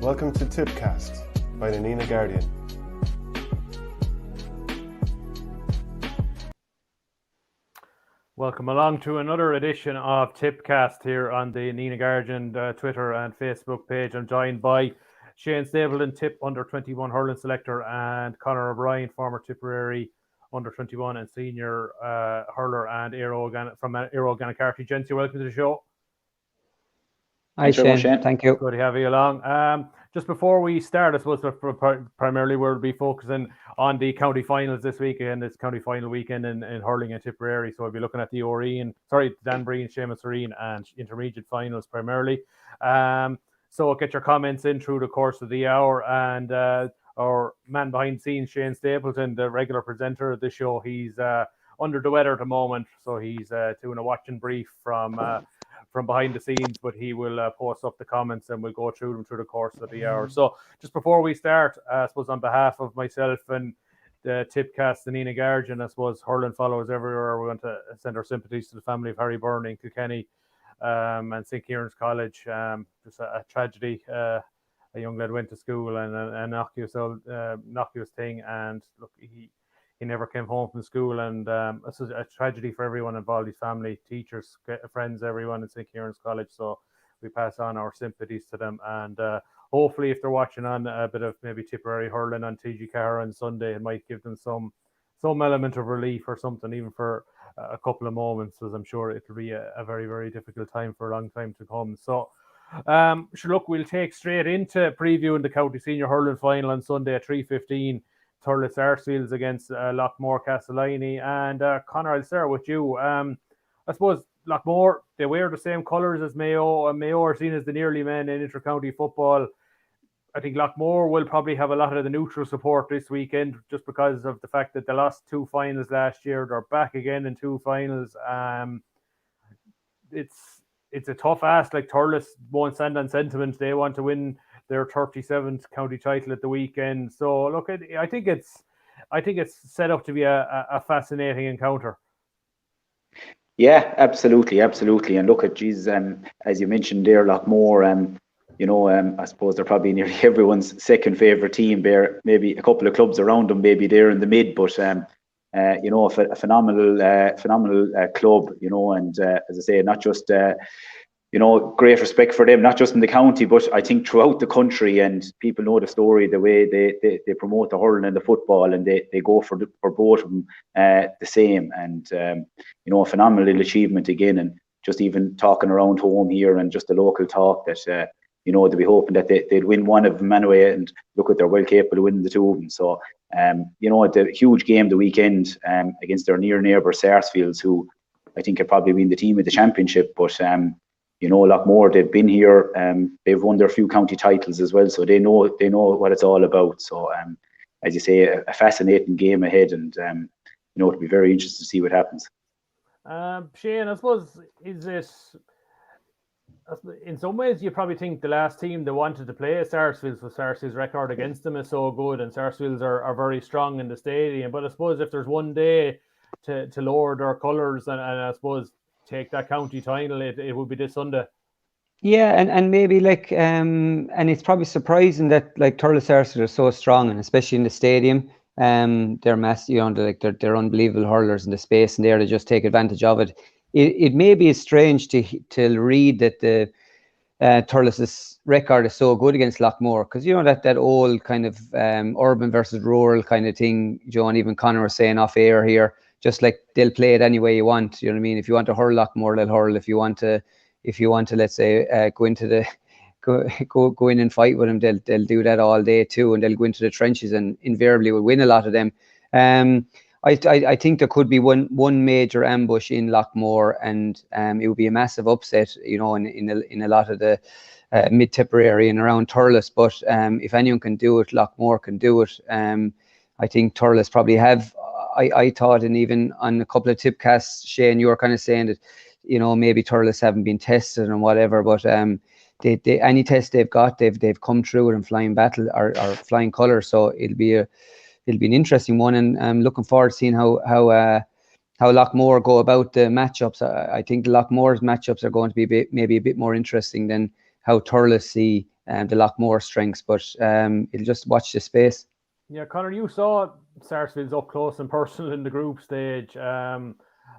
Welcome to Tippcast by the Nenagh Guardian. Welcome along to another edition of Tippcast here on the Nenagh Guardian Twitter and Facebook page. I'm joined by Shane Stapleton, Tip under-21 hurling selector, and Conor O'Brien, former Tipperary under-21 and senior hurler and from Aero Gannacarty. Gents, welcome to the show. Hi, Shane. Thank you. Good to have you along. Just before we start, I suppose primarily we'll be focusing on the county finals this weekend. It's county final weekend in hurling in Tipperary. So we'll be looking at the Danbury and Seamus O Riain and intermediate finals primarily. So get your comments in through the course of the hour. And our man behind the scenes, Shane Stapleton, the regular presenter of the show, he's under the weather at the moment. So he's doing a watching brief from behind the scenes, but he will post up the comments and we'll go through them through the course of the hour. So just before we start, I suppose on behalf of myself and the Tippcast, the Nenagh Guardian, I suppose hurling followers everywhere, we want to send our sympathies to the family of Harry Byrne in Kilkenny and St. Kieran's College. Just a tragedy. A young lad went to school and an innocuous thing, and look, he never came home from school, and it's a tragedy for everyone involved, his family, teachers, friends, everyone in St. Kieran's College. So we pass on our sympathies to them, and hopefully if they're watching on a bit of maybe Tipperary hurling on TG Car on Sunday, it might give them some element of relief or something, even for a couple of moments, as I'm sure it'll be a very, very difficult time for a long time to come. So look, we'll take straight into previewing the county senior hurling final on Sunday at 3:15. Thurles Arsefields against Loughmore Castellini. And Conor, I'll start with you. I suppose Loughmore, they wear the same colours as Mayo, and Mayo are seen as the nearly men in inter-county football. I think Loughmore will probably have a lot of the neutral support this weekend, just because of the fact that they lost 2 finals last year. They're back again in 2 finals. It's a tough ask. Like, Thurles won't stand on sentiment. They want to win their 37th county title at the weekend. So look, I think it's set up to be a fascinating encounter. Yeah, absolutely. And look at as you mentioned there, Loughmore, I suppose they're probably nearly everyone's second favourite team. There maybe a couple of clubs around them, maybe they're in the mid, but a phenomenal club, and as I say, not just great respect for them, not just in the county, but I think throughout the country. And people know the story, the way they promote the hurling and the football, and they go for both of them the same. And a phenomenal achievement again. And just even talking around home here and just the local talk that they'll be hoping that they'd win one of them anyway. And look, at they're well capable of winning the 2 of them. So the huge game the weekend against their near neighbour Sarsfields, who I think have probably been the team of the championship, but Loughmore, they've been here, they've won their few county titles as well, so they know what it's all about. So as you say, a fascinating game ahead, and it'll be very interesting to see what happens. Shane, I suppose, is this, in some ways you probably think the last team that wanted to play Sarsfields, so Sarsfields' record against them is so good, and Sarsfields are very strong in the stadium. But I suppose if there's one day to lower their colours and I suppose take that county title, it would be this Sunday. Yeah, and maybe and it's probably surprising that Thurles Arsefields are so strong, and especially in the stadium. They're massive, they're unbelievable hurlers in the space, and there to just take advantage of it. It may be strange to read that the Thurles' record is so good against Loughmore, because that old kind of urban versus rural kind of thing. and even Conor was saying off air here, just like they'll play it any way you want. You know what I mean? If you want to hurl Loughmore, they'll hurl. If you want to, let's say, go in and fight with them, they'll do that all day too, and they'll go into the trenches and invariably will win a lot of them. I think there could be one major ambush in Loughmore, and it would be a massive upset, in a lot of the mid Tipperary and around Thurles. But if anyone can do it, Loughmore can do it. I think Thurles probably have. I thought, and even on a couple of tipcasts, Shane, you were kind of saying that, maybe Thurles haven't been tested and whatever, but they any test they've got, they've come through it in flying battle or flying colours. So it'll be an interesting one, and I'm looking forward to seeing how Loughmore go about the matchups. I think Loughmore's matchups are going to be maybe a bit more interesting than how Thurles see the Loughmore strengths, but it'll just watch the space. Yeah, Conor, you saw Sarsfield's up close and personal in the group stage. I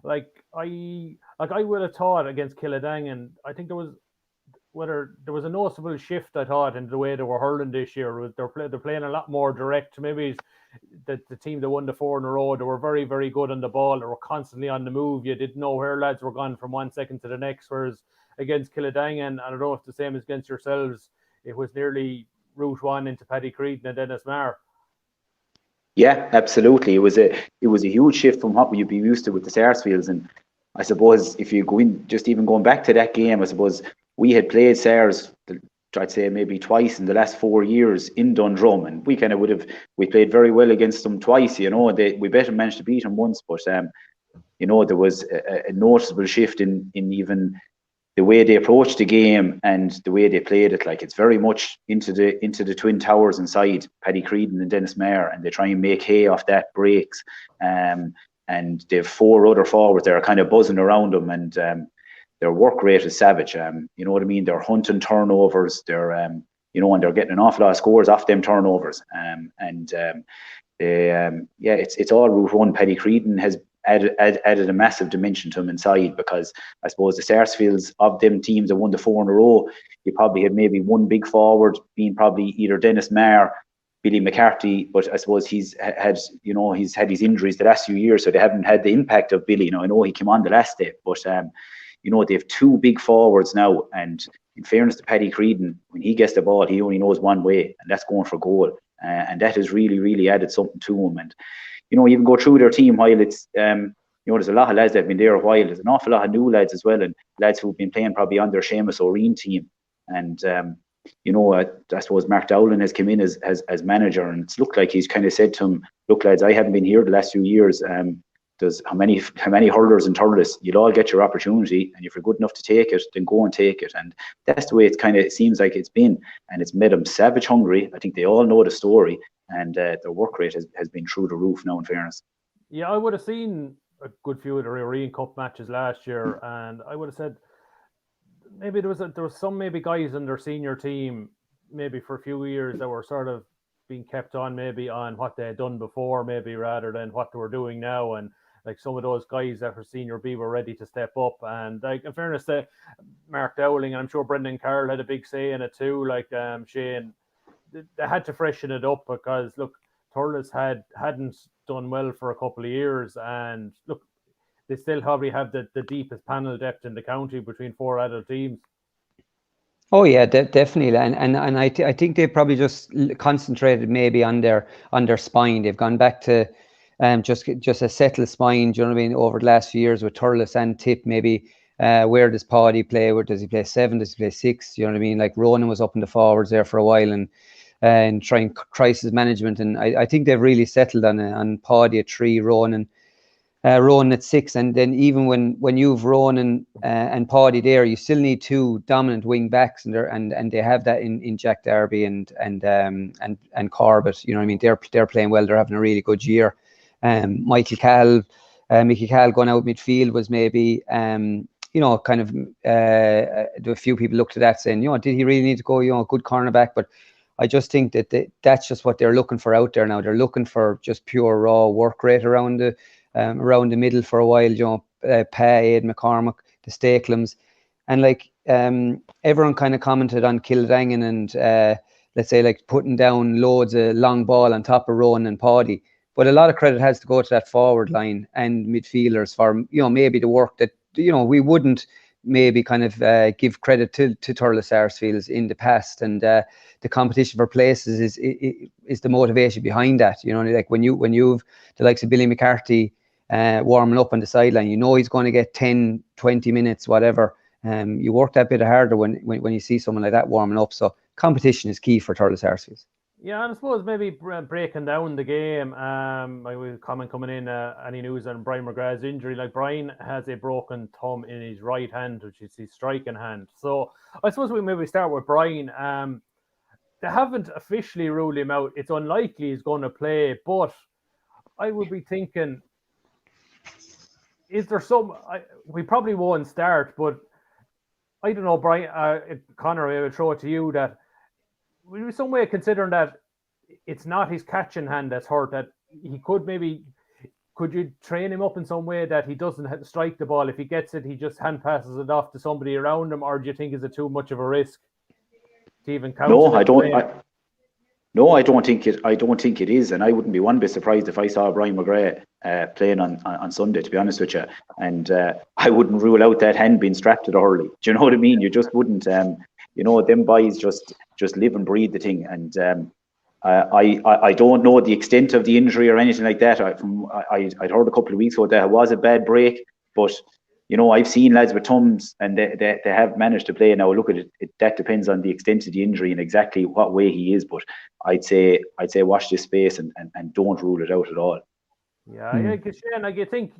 would have thought against Killidangan, I think there was a noticeable shift, I thought, in the way they were hurling this year. They're playing a lot more direct. Maybe the team that won the 4 in a row, they were very, very good on the ball. They were constantly on the move. You didn't know where lads were gone from 1 second to the next. Whereas against Killidangan, I don't know if the same as against yourselves, it was nearly route 1 into Paddy Creedon and Dennis Maher. Yeah, absolutely. It was a huge shift from what you'd be used to with the Sarsfields. And I suppose if you go in, just even going back to that game, I suppose we had played Sars, I'd say maybe twice in the last 4 years in Dundrum, and we played very well against them twice. We better managed to beat them once, but there was a noticeable shift in even the way they approached the game and the way they played it. Like, it's very much into the twin towers inside Paddy Creedon and Dennis Maher, and they try and make hay off that breaks. And they've 4 other forwards that are kind of buzzing around them, and their work rate is savage. You know what I mean? They're hunting turnovers. They're and they're getting an awful lot of scores off them turnovers. It's all route 1. Paddy Creedon has added a massive dimension to him inside, because I suppose the Sarsfields, of them teams that won the 4 in a row, you probably had maybe one big forward being probably either Dennis Maher, Billy McCarthy, but I suppose he's had his injuries the last few years, so they haven't had the impact of Billy. I know he came on the last day, but they have 2 big forwards now, and in fairness to Paddy Creedon, when he gets the ball, he only knows one way, and that's going for goal. And that has really, really added something to him. And even go through their team, while it's there's a lot of lads that have been there a while. There's an awful lot of new lads as well, and lads who've been playing probably on their Seamus O Riain team. And I suppose Mark Dowling has come in as manager, and it's looked like he's kind of said to him, "Look, lads, I haven't been here the last few years. There's how many hurlers in Thurles? You'll all get your opportunity, and if you're good enough to take it, then go and take it." And that's the way it seems like it's been, and it's made them savage hungry. I think they all know the story, and their work rate has been through the roof now, in fairness. Yeah, I would have seen a good few of the Riain Cup matches last year, and I would have said maybe there was some maybe guys in their senior team maybe for a few years that were sort of being kept on maybe on what they had done before, maybe rather than what they were doing now. And like, some of those guys that were senior B were ready to step up. And like, in fairness to Mark Dowling, and I'm sure Brendan Carroll had a big say in it too, like Shane, they had to freshen it up, because look, Thurles hadn't done well for a couple of years, and look, they still probably have the deepest panel depth in the county between 4 adult teams. Oh yeah, definitely, and I think they probably just concentrated maybe on their spine. They've gone back to just a settled spine. Do you know what I mean? Over the last few years with Thurles and Tip, maybe where does Paddy play? Where does he play 7? Does he play 6? Do you know what I mean? Like, Ronan was up in the forwards there for a while, and trying crisis management, and I think they've really settled on Paddy at 3, Ronan at 6, and then even when you've Ronan and Paddy there, you still need 2 dominant wing backs, and they have that in Jack Darby and Corbett. You know what I mean? They're playing well. They're having a really good year. Mickey Cahill going out midfield was maybe kind of a few people looked at that saying, did he really need to go? A good cornerback, but I just think that that's just what they're looking for out there now. They're looking for just pure raw work rate around the middle for a while. Aid McCormack, the Stakelums, and like everyone kind of commented on Kildangan and let's say like putting down loads of long ball on top of Rowan and Paddy. But a lot of credit has to go to that forward line and midfielders for maybe the work that we wouldn't maybe kind of give credit to Thurles Sarsfields in the past, and the competition for places is the motivation behind that. Like when you've the likes of Billy McCarthy warming up on the sideline, he's going to get 10, 20 minutes, whatever. You work that bit harder when you see someone like that warming up. So competition is key for Thurles Sarsfields. Yeah, and I suppose maybe breaking down the game, my comment coming in, any news on Brian McGrath's injury? Like, Brian has a broken thumb in his right hand, which is his striking hand. So I suppose we maybe start with Brian. They haven't officially ruled him out. It's unlikely he's going to play, but I would be thinking, is there we probably won't start, but I don't know, Brian, Conor, I would throw it to you that be some way of considering that it's not his catching hand that's hurt, that he could you train him up in some way that he doesn't strike the ball? If he gets it, he just hand passes it off to somebody around him, or do you think is it too much of a risk to even count? No, I don't. I don't think it. I don't think it is, and I wouldn't be one bit surprised if I saw Brian McGrath playing on Sunday. To be honest with you, and I wouldn't rule out that hand being strapped to the hurley. Do you know what I mean? You just wouldn't. Them boys just live and breathe the thing, and I don't know the extent of the injury or anything like that. I'd heard a couple of weeks ago that it was a bad break, but I've seen lads with thumbs and they have managed to play. Now look at it, that depends on the extent of the injury and exactly what way he is. But I'd say watch this space and don't rule it out at all. Yeah, I think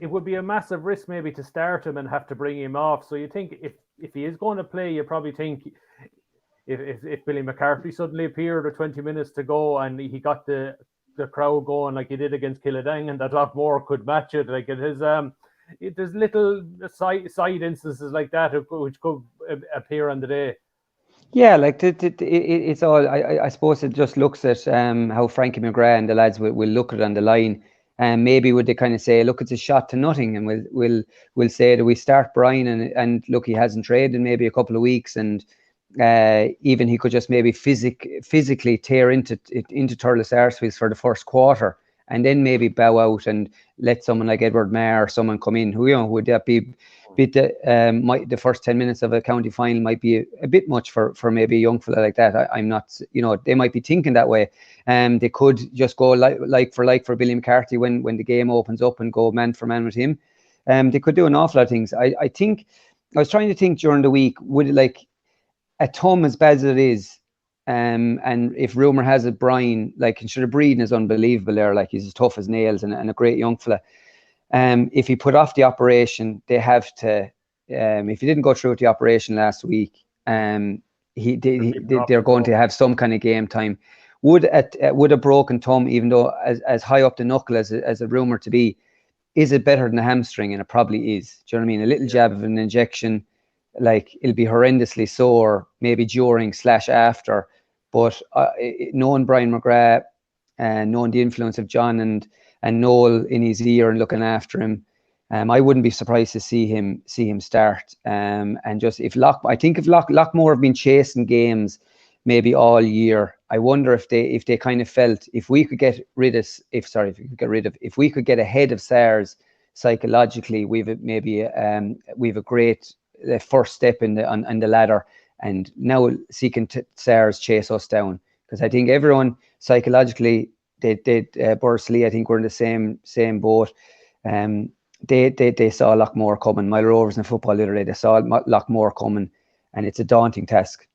it would be a massive risk maybe to start him and have to bring him off. So you think if he is going to play, you probably think if Billy McCarthy suddenly appeared with 20 minutes to go and he got the crowd going like he did against Killadang, and that Loughmore could match it, like it is. There's little side instances like that which could appear on the day. Yeah, like it's all. I suppose it just looks at how Frankie McGrath and the lads will look at it on the line, and maybe would they kind of say, look, it's a shot to nothing, and we'll say that we start Brian and look, he hasn't traded in maybe a couple of weeks, and even he could just maybe physically tear into Thurles Arsefields for the first quarter, and then maybe bow out and let someone like Edward Maher or someone come in. Who would that be? The first 10 minutes of a county final might be a bit much for maybe a young fella like that. I'm not, they might be thinking that way. They could just go like for Billy McCarthy when the game opens up and go man for man with him. They could do an awful lot of things. I think I was trying to think during the week, would it like a thumb as bad as it is, and if rumour has it, Brian, like, instead of Breeden is unbelievable there, like he's as tough as nails and a great young fella. If he put off the operation, they have to. If he didn't go through with the operation last week, they're going to have some kind of game time. Would a broken thumb, even though as high up the knuckle as a rumour to be, is it better than a hamstring? And it probably is. Do you know what I mean? A little jab of an injection, like, it'll be horrendously sore, maybe during/after. But knowing Brian McGrath and knowing the influence of John and Noel in his ear and looking after him, I wouldn't be surprised to see him start. And just if Loughmore have been chasing games maybe all year, I wonder if they kind of felt if we could get ahead of SARS psychologically, we've a great first step on the ladder, and now seeking SARS chase us down, because I think everyone psychologically, Bursley, I think we're in the same boat. They saw Loughmore coming. Mile Rovers in football the other day, they saw Loughmore coming, and it's a daunting task.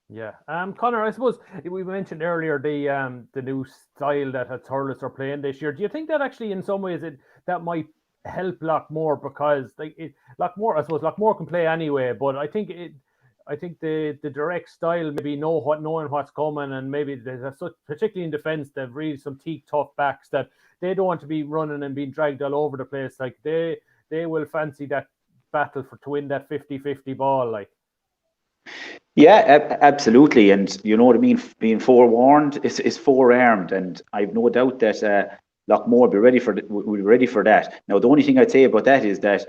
Yeah, Conor, I suppose we mentioned earlier the new style that Thurles are playing this year. Do you think that actually, in some ways, that might help Loughmore, because Loughmore can play anyway, but I think the direct style, maybe knowing what's coming, and maybe there's particularly in defence, they've really some teak tough backs that they don't want to be running and being dragged all over the place. Like they will fancy that battle to win that 50-50 ball, like. Yeah, absolutely, and you know what I mean. Being forewarned is forearmed, and I've no doubt that Loughmore will be ready for that. Now, the only thing I'd say about that is that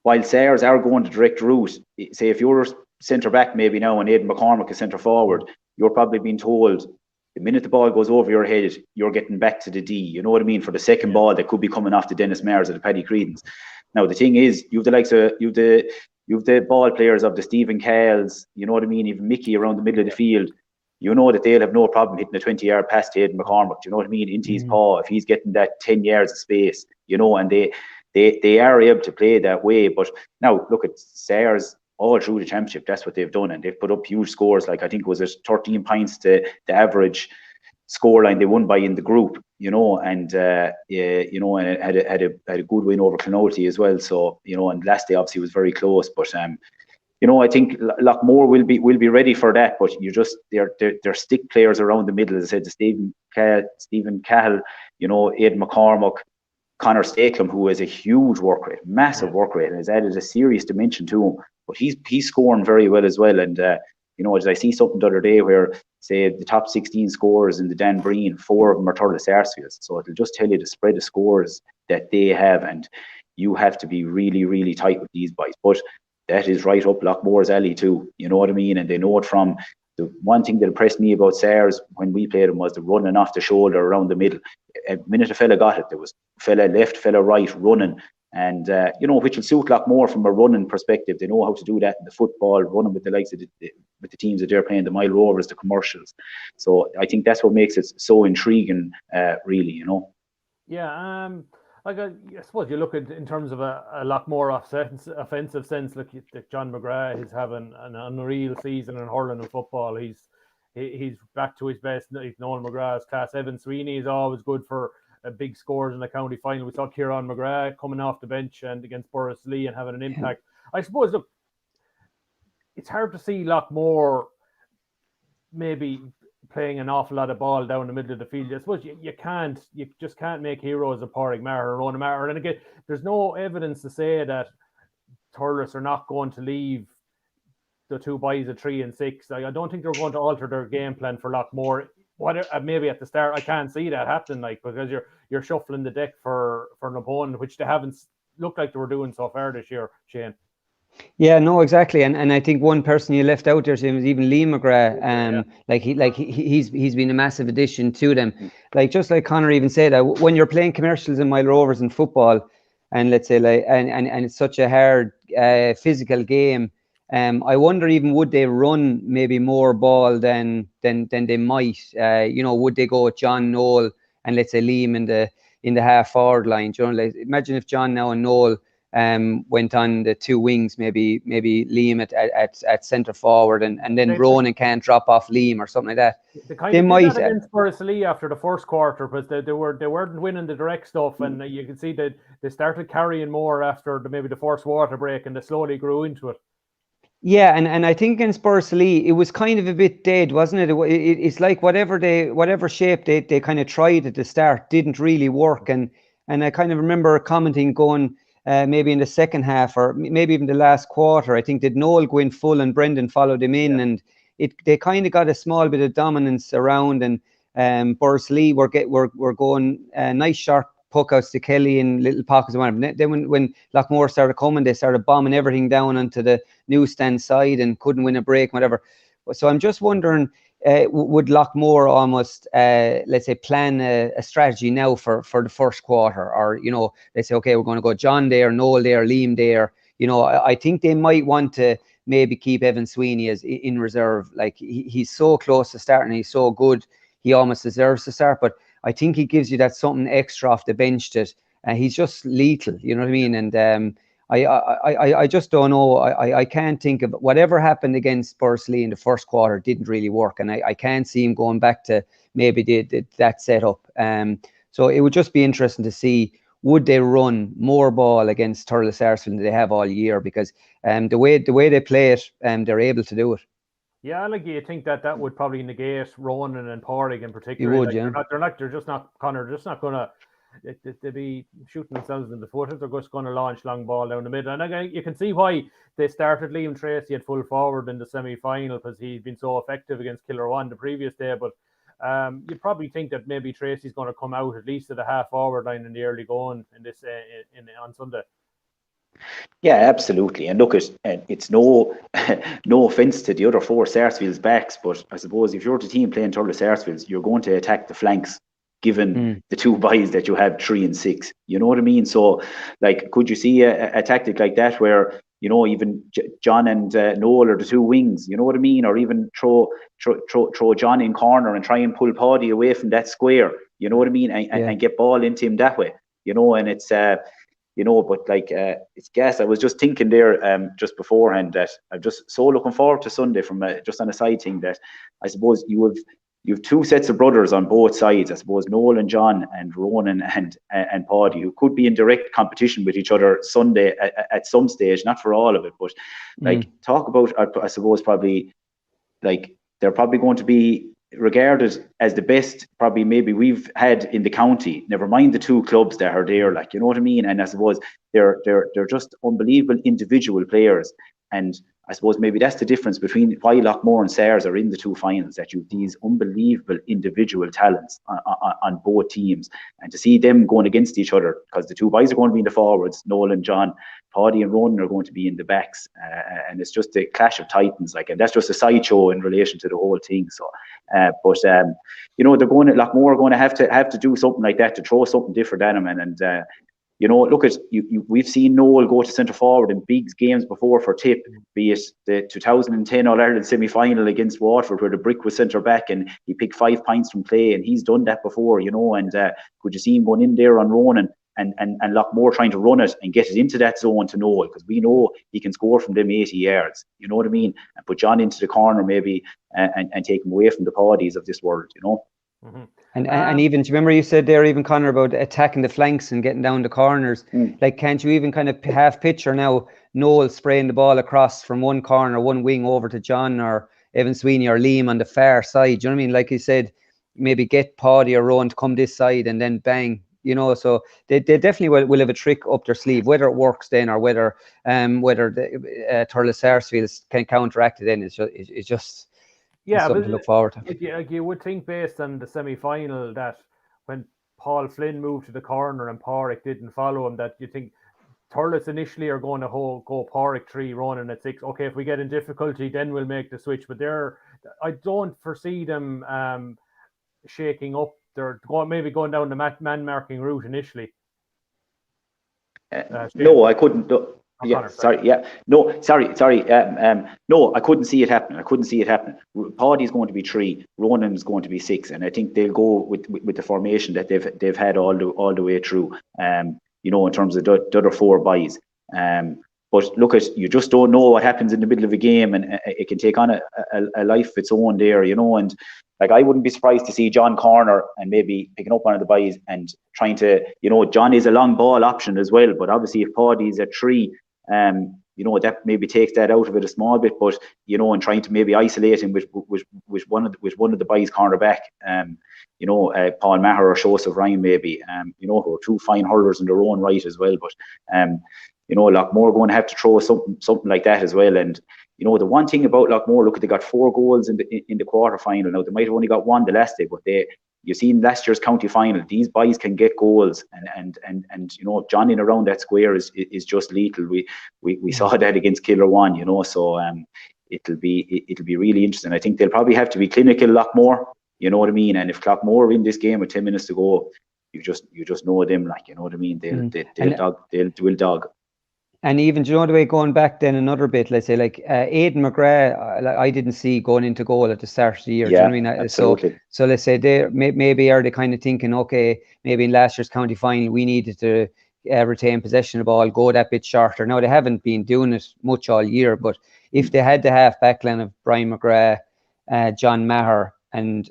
while SARS are going the direct route, say if you're centre back maybe now and Aidan McCormick is centre forward, you're probably being told the minute the ball goes over your head, you're getting back to the D. You know what I mean? For the second ball that could be coming off the Dennis Mares or the Paddy Creedons. Now, the thing is, you've the ball players of the Stephen Cahals, you know what I mean, even Mickey around the middle of the field. You know that they'll have no problem hitting a 20-yard pass to Aidan McCormick, you know what I mean, into his paw if he's getting that 10 yards of space, you know, and they are able to play that way. But now, look at SARS all through the championship, that's what they've done, and they've put up huge scores, like I think it was 13 points to the average scoreline they won by in the group, you know, and and it had a good win over Clonalty as well. So, you know, and last day obviously was very close, but you know, I think Loughmore will be ready for that, but they're stick players around the middle, as I said, the Stephen Cahill, you know, Aidan McCormick, Conor Stakelum, who has a huge work rate, massive work rate, and has added a serious dimension to him. But he's scoring very well as well, and As I see something the other day where, say, the top 16 scorers in the Dan Breen, 4 of them are Thurles Sarsfields. So it'll just tell you the spread of scores that they have, and you have to be really, really tight with these boys. But that is right up Loughmore's alley too, you know what I mean? And they know it from the one thing that impressed me about Sars when we played them was the running off the shoulder around the middle. A minute a fella got it, there was fella left, fella right running. And, which will suit Loughmore from a running perspective. They know how to do that in the football, running with the likes of with the teams that they're playing, the Mile Rovers, the commercials. So I think that's what makes it so intriguing, really, Yeah, I suppose you look at in terms of a Loughmore offensive sense. Look, John McGrath is having an unreal season in hurling and football. He's back to his best. He's Noel McGrath's class. Evan Sweeney is always good for big scores in the county final. We saw Kieran McGrath coming off the bench and against Boris Lee and having an impact. I suppose, look, it's hard to see Loughmore maybe playing an awful lot of ball down the middle of the field. I suppose you just can't make heroes of Pádraig Maher or Ronan Maher. And again, there's no evidence to say that Thurles are not going to leave the two boys at 3 and 6. I don't think they're going to alter their game plan for Loughmore. Maybe at the start, I can't see that happening, because you're shuffling the deck for an opponent, which they haven't looked like they were doing so far this year, Shane. Yeah, no, exactly, and I think one person you left out there, Jim, was even Lee McGrath. He's been a massive addition to them. Just like Conor even said, when you're playing commercials and Mile Rovers in football, and let's say and it's such a hard physical game. I wonder even would they run maybe more ball than they might. Would they go with John, Noel, and let's say Liam in the half forward line? Imagine if John now and Noel went on the two wings, maybe Liam at centre forward, and then Ronan can't drop off Liam or something like that. They might against Boris Lee after the first quarter, but they weren't winning the direct stuff, and you can see that they started carrying more after maybe the first water break, and they slowly grew into it. Yeah, and I think against Boris Lee, it was kind of a bit dead, wasn't it? It's like whatever shape they kind of tried at the start didn't really work, and I kind of remember commenting going maybe in the second half or maybe even the last quarter, I think that Noel go in full and Brendan followed him in, and they kind of got a small bit of dominance around, and Boris Lee were going nice sharp puckouts to Kelly in little pockets of one. Then when Loughmore started coming, they started bombing everything down onto the newsstand side and couldn't win a break, whatever. So I'm just wondering, would Loughmore almost, let's say, plan a strategy now for the first quarter? Or, they say, okay, we're going to go John there, Noel there, Liam there. I think they might want to maybe keep Evan Sweeney as in reserve. Like, he's so close to starting, he's so good, he almost deserves to start. But I think he gives you that something extra off the bench that he's just lethal, you know what I mean? And I just don't know. I can't think of whatever happened against Boris Lee in the first quarter didn't really work, and I can't see him going back to maybe that setup. So it would just be interesting to see, would they run more ball against Thurles Sarsfield than they have all year, because the way they play it, they're able to do it. Yeah, you think that would probably negate Ronan and Pádraig in particular. You would, yeah. They're just not going to. They'd be shooting themselves in the foot if they're just going to launch long ball down the middle. And you can see why they started Liam Tracy at full forward in the semi-final, because he's been so effective against Kilruane the previous day. But you probably think that maybe Tracy's going to come out at least at the half forward line in the early going in this on Sunday. Yeah, absolutely. And look, it's no offence to the other 4 Sarsfields backs, but I suppose if you're the team playing Thurles Sarsfields, you're going to attack the flanks, given the 2 boys that you have 3 and 6. You know what I mean? So, could you see a tactic like that where, even John and Noel are the 2 wings, you know what I mean? Or even throw John in corner and try and pull Paddy away from that square, you know what I mean? And get ball into him that way, and it's... but it's gas. I was just thinking there just beforehand that I'm just so looking forward to Sunday from just on a side thing, that I suppose you have 2 sets of brothers on both sides. I suppose Noel and John and Ronan and Paddy, who could be in direct competition with each other Sunday at some stage, not for all of it, but talk about, I suppose, probably they're probably going to be regarded as the best probably maybe we've had in the county, never mind the 2 clubs that are there, you know what I mean? And I suppose they're just unbelievable individual players, and I suppose maybe that's the difference between why Loughmore and Sayers are in the two finals, that you have these unbelievable individual talents on both teams, and to see them going against each other, because the two boys are going to be in the forwards, Noel and John, Paddy and Ronan are going to be in the backs, and it's just a clash of titans, like, and that's just a sideshow in relation to the whole thing. So, but you know, they're going to Loughmore are going to have to do something like that to throw something different at them, and you know, look at you. We've seen Noel go to centre forward in big games before for Tip, be it the 2010 All-Ireland semi-final against Waterford, where the brick was centre back and he picked 5 points from play, and he's done that before, you know. And could you see him going in there on Ronan and Loughmore trying to run it and get it into that zone to Noel, because we know he can score from them 80 yards, you know what I mean, and put John into the corner maybe and take him away from the Paddies of this world, you know. Mm-hmm. And even, do you remember you said there, even Conor, about attacking the flanks and getting down the corners? Like, can't you even kind of half picture now Noel spraying the ball across from one corner, one wing over to John or Evan Sweeney or Liam on the far side? Do you know what I mean? Like you said, maybe get Paddy or Rowan to come this side and then bang, you know. So they definitely will have a trick up their sleeve, whether it works then or whether the Thurles Sarsfields can counteract it then. It's just something to look forward to. You would think, based on the semi-final, that when Paul Flynn moved to the corner and Pádraig didn't follow him, that you think Thurles initially are going to go Pádraig 3, Ronan at 6. Okay, if we get in difficulty, then we'll make the switch. But I don't foresee them shaking up. They're maybe going down the man marking route initially. No, I couldn't. Yeah, Conor, sorry. Yeah, no, sorry. No, I couldn't see it happening. Paddy's going to be 3, Ronan's going to be 6, and I think they'll go with the formation that they've had all the way through. You know, in terms of the other 4 boys. But look, you just don't know what happens in the middle of a game, and it can take on a life of its own there, you know. And like, I wouldn't be surprised to see John corner and maybe picking up one of the boys and trying to, you know, John is a long ball option as well. But obviously, if Paddy's at 3, you know, that maybe takes that out of it a small bit. But, you know, and trying to maybe isolate him with one of the boys cornerback, you know, Paul Maher or Seamus O Riain maybe, you know, who are 2 fine hurlers in their own right as well. But you know, Loughmore going to have to throw something like that as well. And you know, the one thing about Loughmore, look, they got 4 goals in the quarter final. Now they might have only got 1 the last day, but you seen last year's county final. These boys can get goals, and you know, John in around that square is just lethal. We saw that against Killarwan, you know. So it'll be really interesting. I think they'll probably have to be clinical, Loughmore. You know what I mean? And if Loughmore in this game with 10 minutes to go, you just know them, like, you know what I mean. They'll dog. And even, do you know the way, going back then another bit, let's say, like Aidan McGrath, I didn't see going into goal at the start of the year. Yeah, do you know what I mean? absolutely. So let's say maybe are they kind of thinking, okay, maybe in last year's county final we needed to retain possession of the ball, go that bit shorter. Now they haven't been doing it much all year, but if they had the half back line of Brian McGrath, John Maher and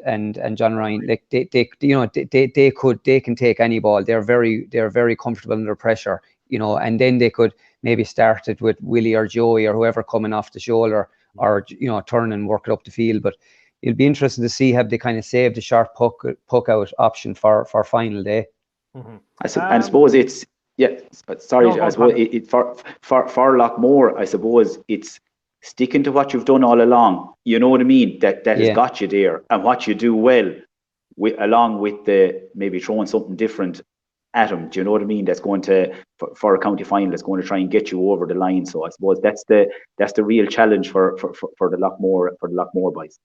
John Ryan, like they you know, they can take any ball. They're very comfortable under pressure, you know, and then they could maybe start it with Willie or Joey or whoever coming off the shoulder, or, you know, turn and work it up the field. But it'll be interesting to see, have they kind of saved the sharp puck out option for final day. Mm-hmm. I suppose it's, yeah, sorry, no, I suppose for Loughmore, I suppose it's sticking to what you've done all along. You know what I mean? That has got you there, and what you do well, along with the maybe throwing something different at them. Do you know what I mean? That's going to, for a county final, that's going to try and get you over the line. So I suppose that's the real challenge for the Loughmore boys.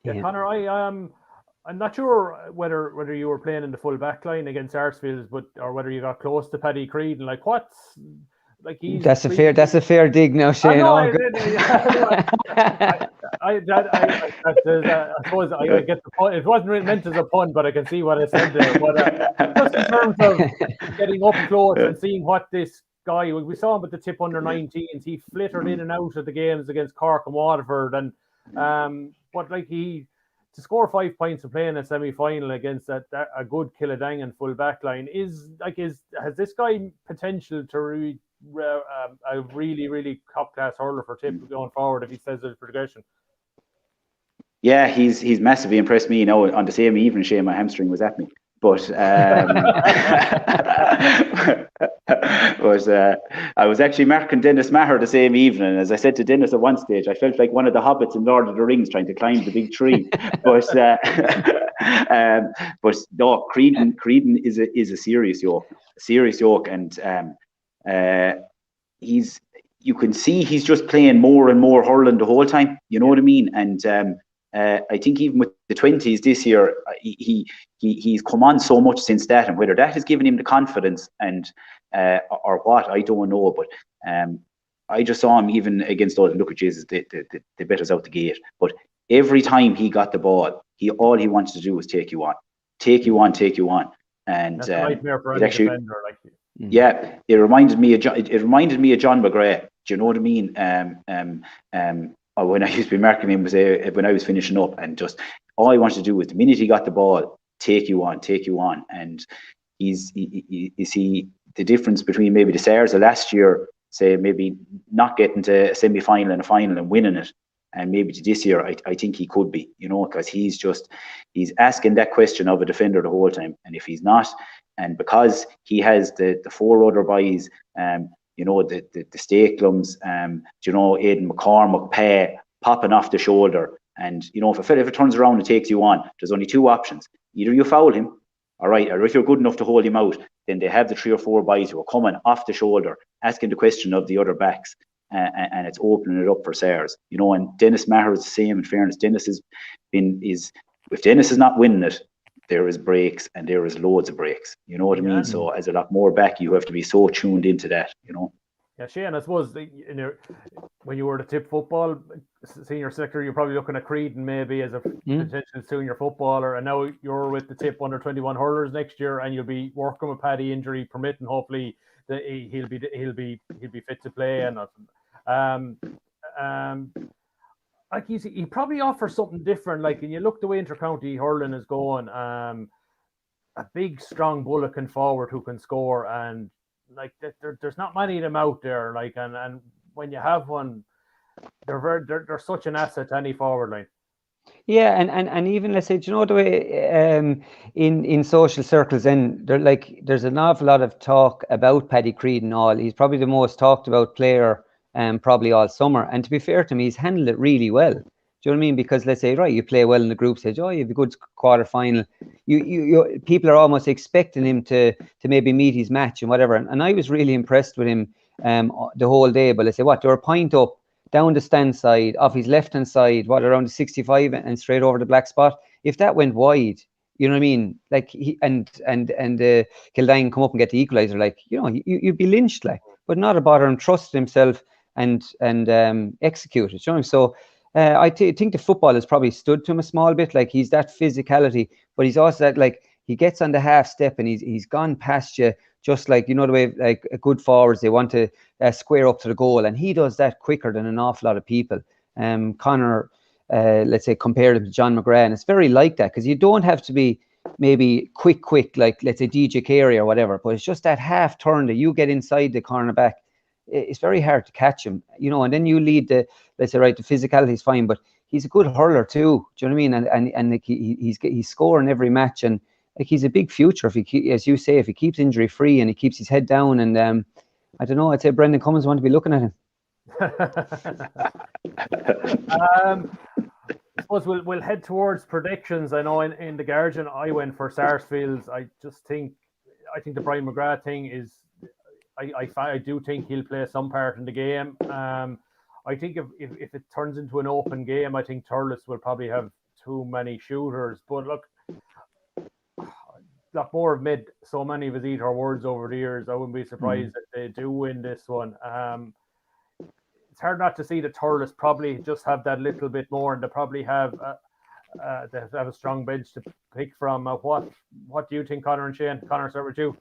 Yeah, Conor, I'm not sure whether you were playing in the full back line against Sarsfields, or whether you got close to Paddy Creed, and like what's like he's. That's a fair dig now, Shane. I suppose I get the pun. It wasn't meant as a pun, but I can see what I said there. But just in terms of getting up close and seeing what this guy, we saw him with the Tip under 19s. He flittered in and out of the games against Cork and Waterford, and but like to score 5 points and play in a semi-final against a good Killadangan full back line has this guy potential to a really top class hurler for Tip going forward if he says there's progression? Yeah, he's massively impressed me. Now on the same evening, Shane, my hamstring was at me. But I was actually marking Dennis Maher the same evening. As I said to Dennis at one stage, I felt like one of the hobbits in Lord of the Rings trying to climb the big tree. But no, Creedon is a serious yoke, and you can see he's just playing more and more hurling the whole time. You know what I mean? And I think even with the 20s this year, he's come on so much since that, and whether that has given him the confidence and or what, I don't know. But I just saw him even against all. Look at Jesus, they bet us out the gate. But every time he got the ball, all he wanted to do was take you on. And that's a nightmare for any defender. Like, yeah, it reminded me of John McGrath. Do you know what I mean? When I used to be marking him, when I was finishing up, and just all he wanted to do was the minute he got the ball, take you on. And you see the difference between maybe the Stars of last year, say maybe not getting to a semi-final and a final and winning it, and maybe to this year, I think he could be, because he's asking that question of a defender the whole time, and if he's not, and because he has the four other boys, the Stapleton's, Aidan McCormack, Pay, popping off the shoulder. And, if it turns around and takes you on, there's only two options. Either you foul him, all right, or if you're good enough to hold him out, then they have the 3 or 4 boys who are coming off the shoulder, asking the question of the other backs, and it's opening it up for Stars. And Dennis Maher is the same, in fairness. If Dennis is not winning it, there is breaks, and there is loads of breaks. You know what I mean? So as a Loughmore back, you have to be so tuned into that, Yeah, Shane, I suppose when you were the Tip football senior selector, you're probably looking at Creedon maybe as a potential senior footballer, and now you're with the Tip under 21 hurlers next year, and you'll be working with Paddy, injury permitting. Hopefully, he'll be fit to play, and like he probably offers something different. Like, and you look the way inter-county hurling is going, a big, strong bulletin forward who can score, and like there's not many of them out there. Like, and when you have one, they're such an asset to any forward line. Yeah, and even, let's say, do you know the way in social circles, and there's an awful lot of talk about Paddy Creed and all. He's probably the most talked about player probably all summer. And to be fair to me, he's handled it really well. Do you know what I mean? Because let's say, right, you play well in the group stage, you have a good quarter final. You people are almost expecting him to maybe meet his match and whatever. And I was really impressed with him the whole day. But let's say they were a point up down the stand side, off his left hand side, around the 65 and straight over the black spot. If that went wide, you know what I mean? Like and Kildine come up and get the equaliser, like, you'd be lynched, like, but not a bother, and trust himself and execute it. You know? So I think the football has probably stood to him a small bit. Like, he's that physicality, but he's also that, like, he gets on the half step and he's gone past you, just like, the way like a good forwards, they want to square up to the goal, and he does that quicker than an awful lot of people. Conor, let's say, compared him to John McGrath, and it's very like that, because you don't have to be maybe quick, like, let's say, DJ Carey or whatever, but it's just that half turn that you get inside the cornerback. It's very hard to catch him, and then you lead let's say, right, the physicality is fine, but he's a good hurler too. Do you know what I mean? And like, he's scoring every match, and like, he's a big future if he, as you say, if he keeps injury free and he keeps his head down. And I don't know, I'd say Brendan Cummins want to be looking at him. I suppose we'll head towards predictions. I know in the Guardian I went for Sarsfields. I think the Brian McGrath thing is, I do think he'll play some part in the game. I think if it turns into an open game, I think Thurles will probably have too many shooters. But look, Loughmore have made so many of his eat-our words over the years. I wouldn't be surprised if they do win this one. It's hard not to see that Thurles probably just have that little bit more, and they probably have a strong bench to pick from. What do you think, Conor and Shane? Conor, start with you.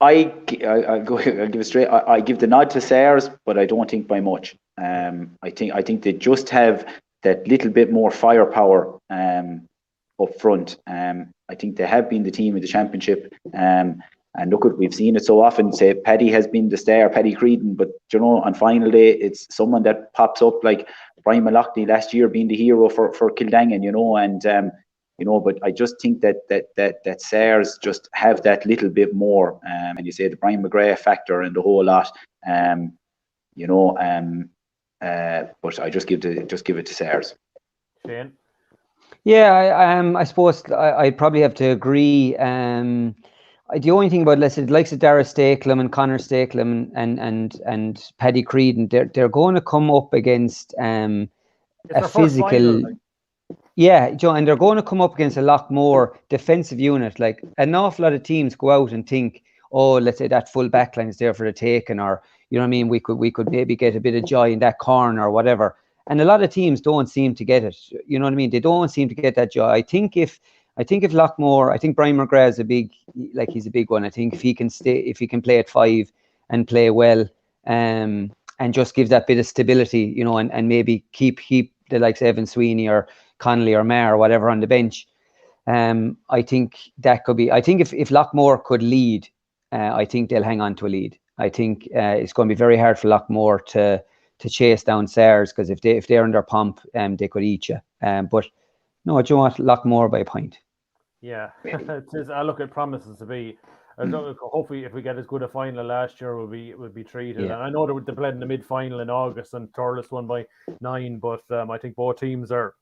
I give it straight. I give the nod to Sayers, but I don't think by much. I think they just have that little bit more firepower up front. I think they have been the team in the championship. And look, we've seen it so often. Say Paddy has been the star, Paddy Creedon, but on final day it's someone that pops up, like Brian Mallochny last year being the hero for Kildangan, and but I just think that Sayers just have that little bit more, and you say the Brian McGrath factor and the whole lot, but I just give it to Sayers. Shane? Yeah, I suppose I'd probably have to agree. The only thing about, let's say, likes of Dara Stakelum and Connor Stakelum and Paddy Creedon, they're going to come up against a physical. Final, like. Yeah, Joe, and they're going to come up against a lot more defensive unit. Like an awful lot of teams go out and think, oh, let's say that full back line is there for the taking, or you know what I mean, we could maybe get a bit of joy in that corner or whatever. And a lot of teams don't seem to get it. You know what I mean? They don't seem to get that joy. I think if Loughmore, I think Brian McGrath is he's a big one. I think if he can play at 5 and play well, and just give that bit of stability, and maybe keep the likes of Evan Sweeney or Connolly or Maher or whatever on the bench. I think that could be. I think if Loughmore could lead, I think they'll hang on to a lead. I think it's going to be very hard for Loughmore to chase down Sayers, because if they're under pump, they could eat you. But no, do you want Loughmore by a point? Yeah, I look at promises to be. Hopefully, if we get as good a final last year, we'll be treated. Yeah. And I know they played in the mid-final in August, and Thurles won by 9. But I think both teams are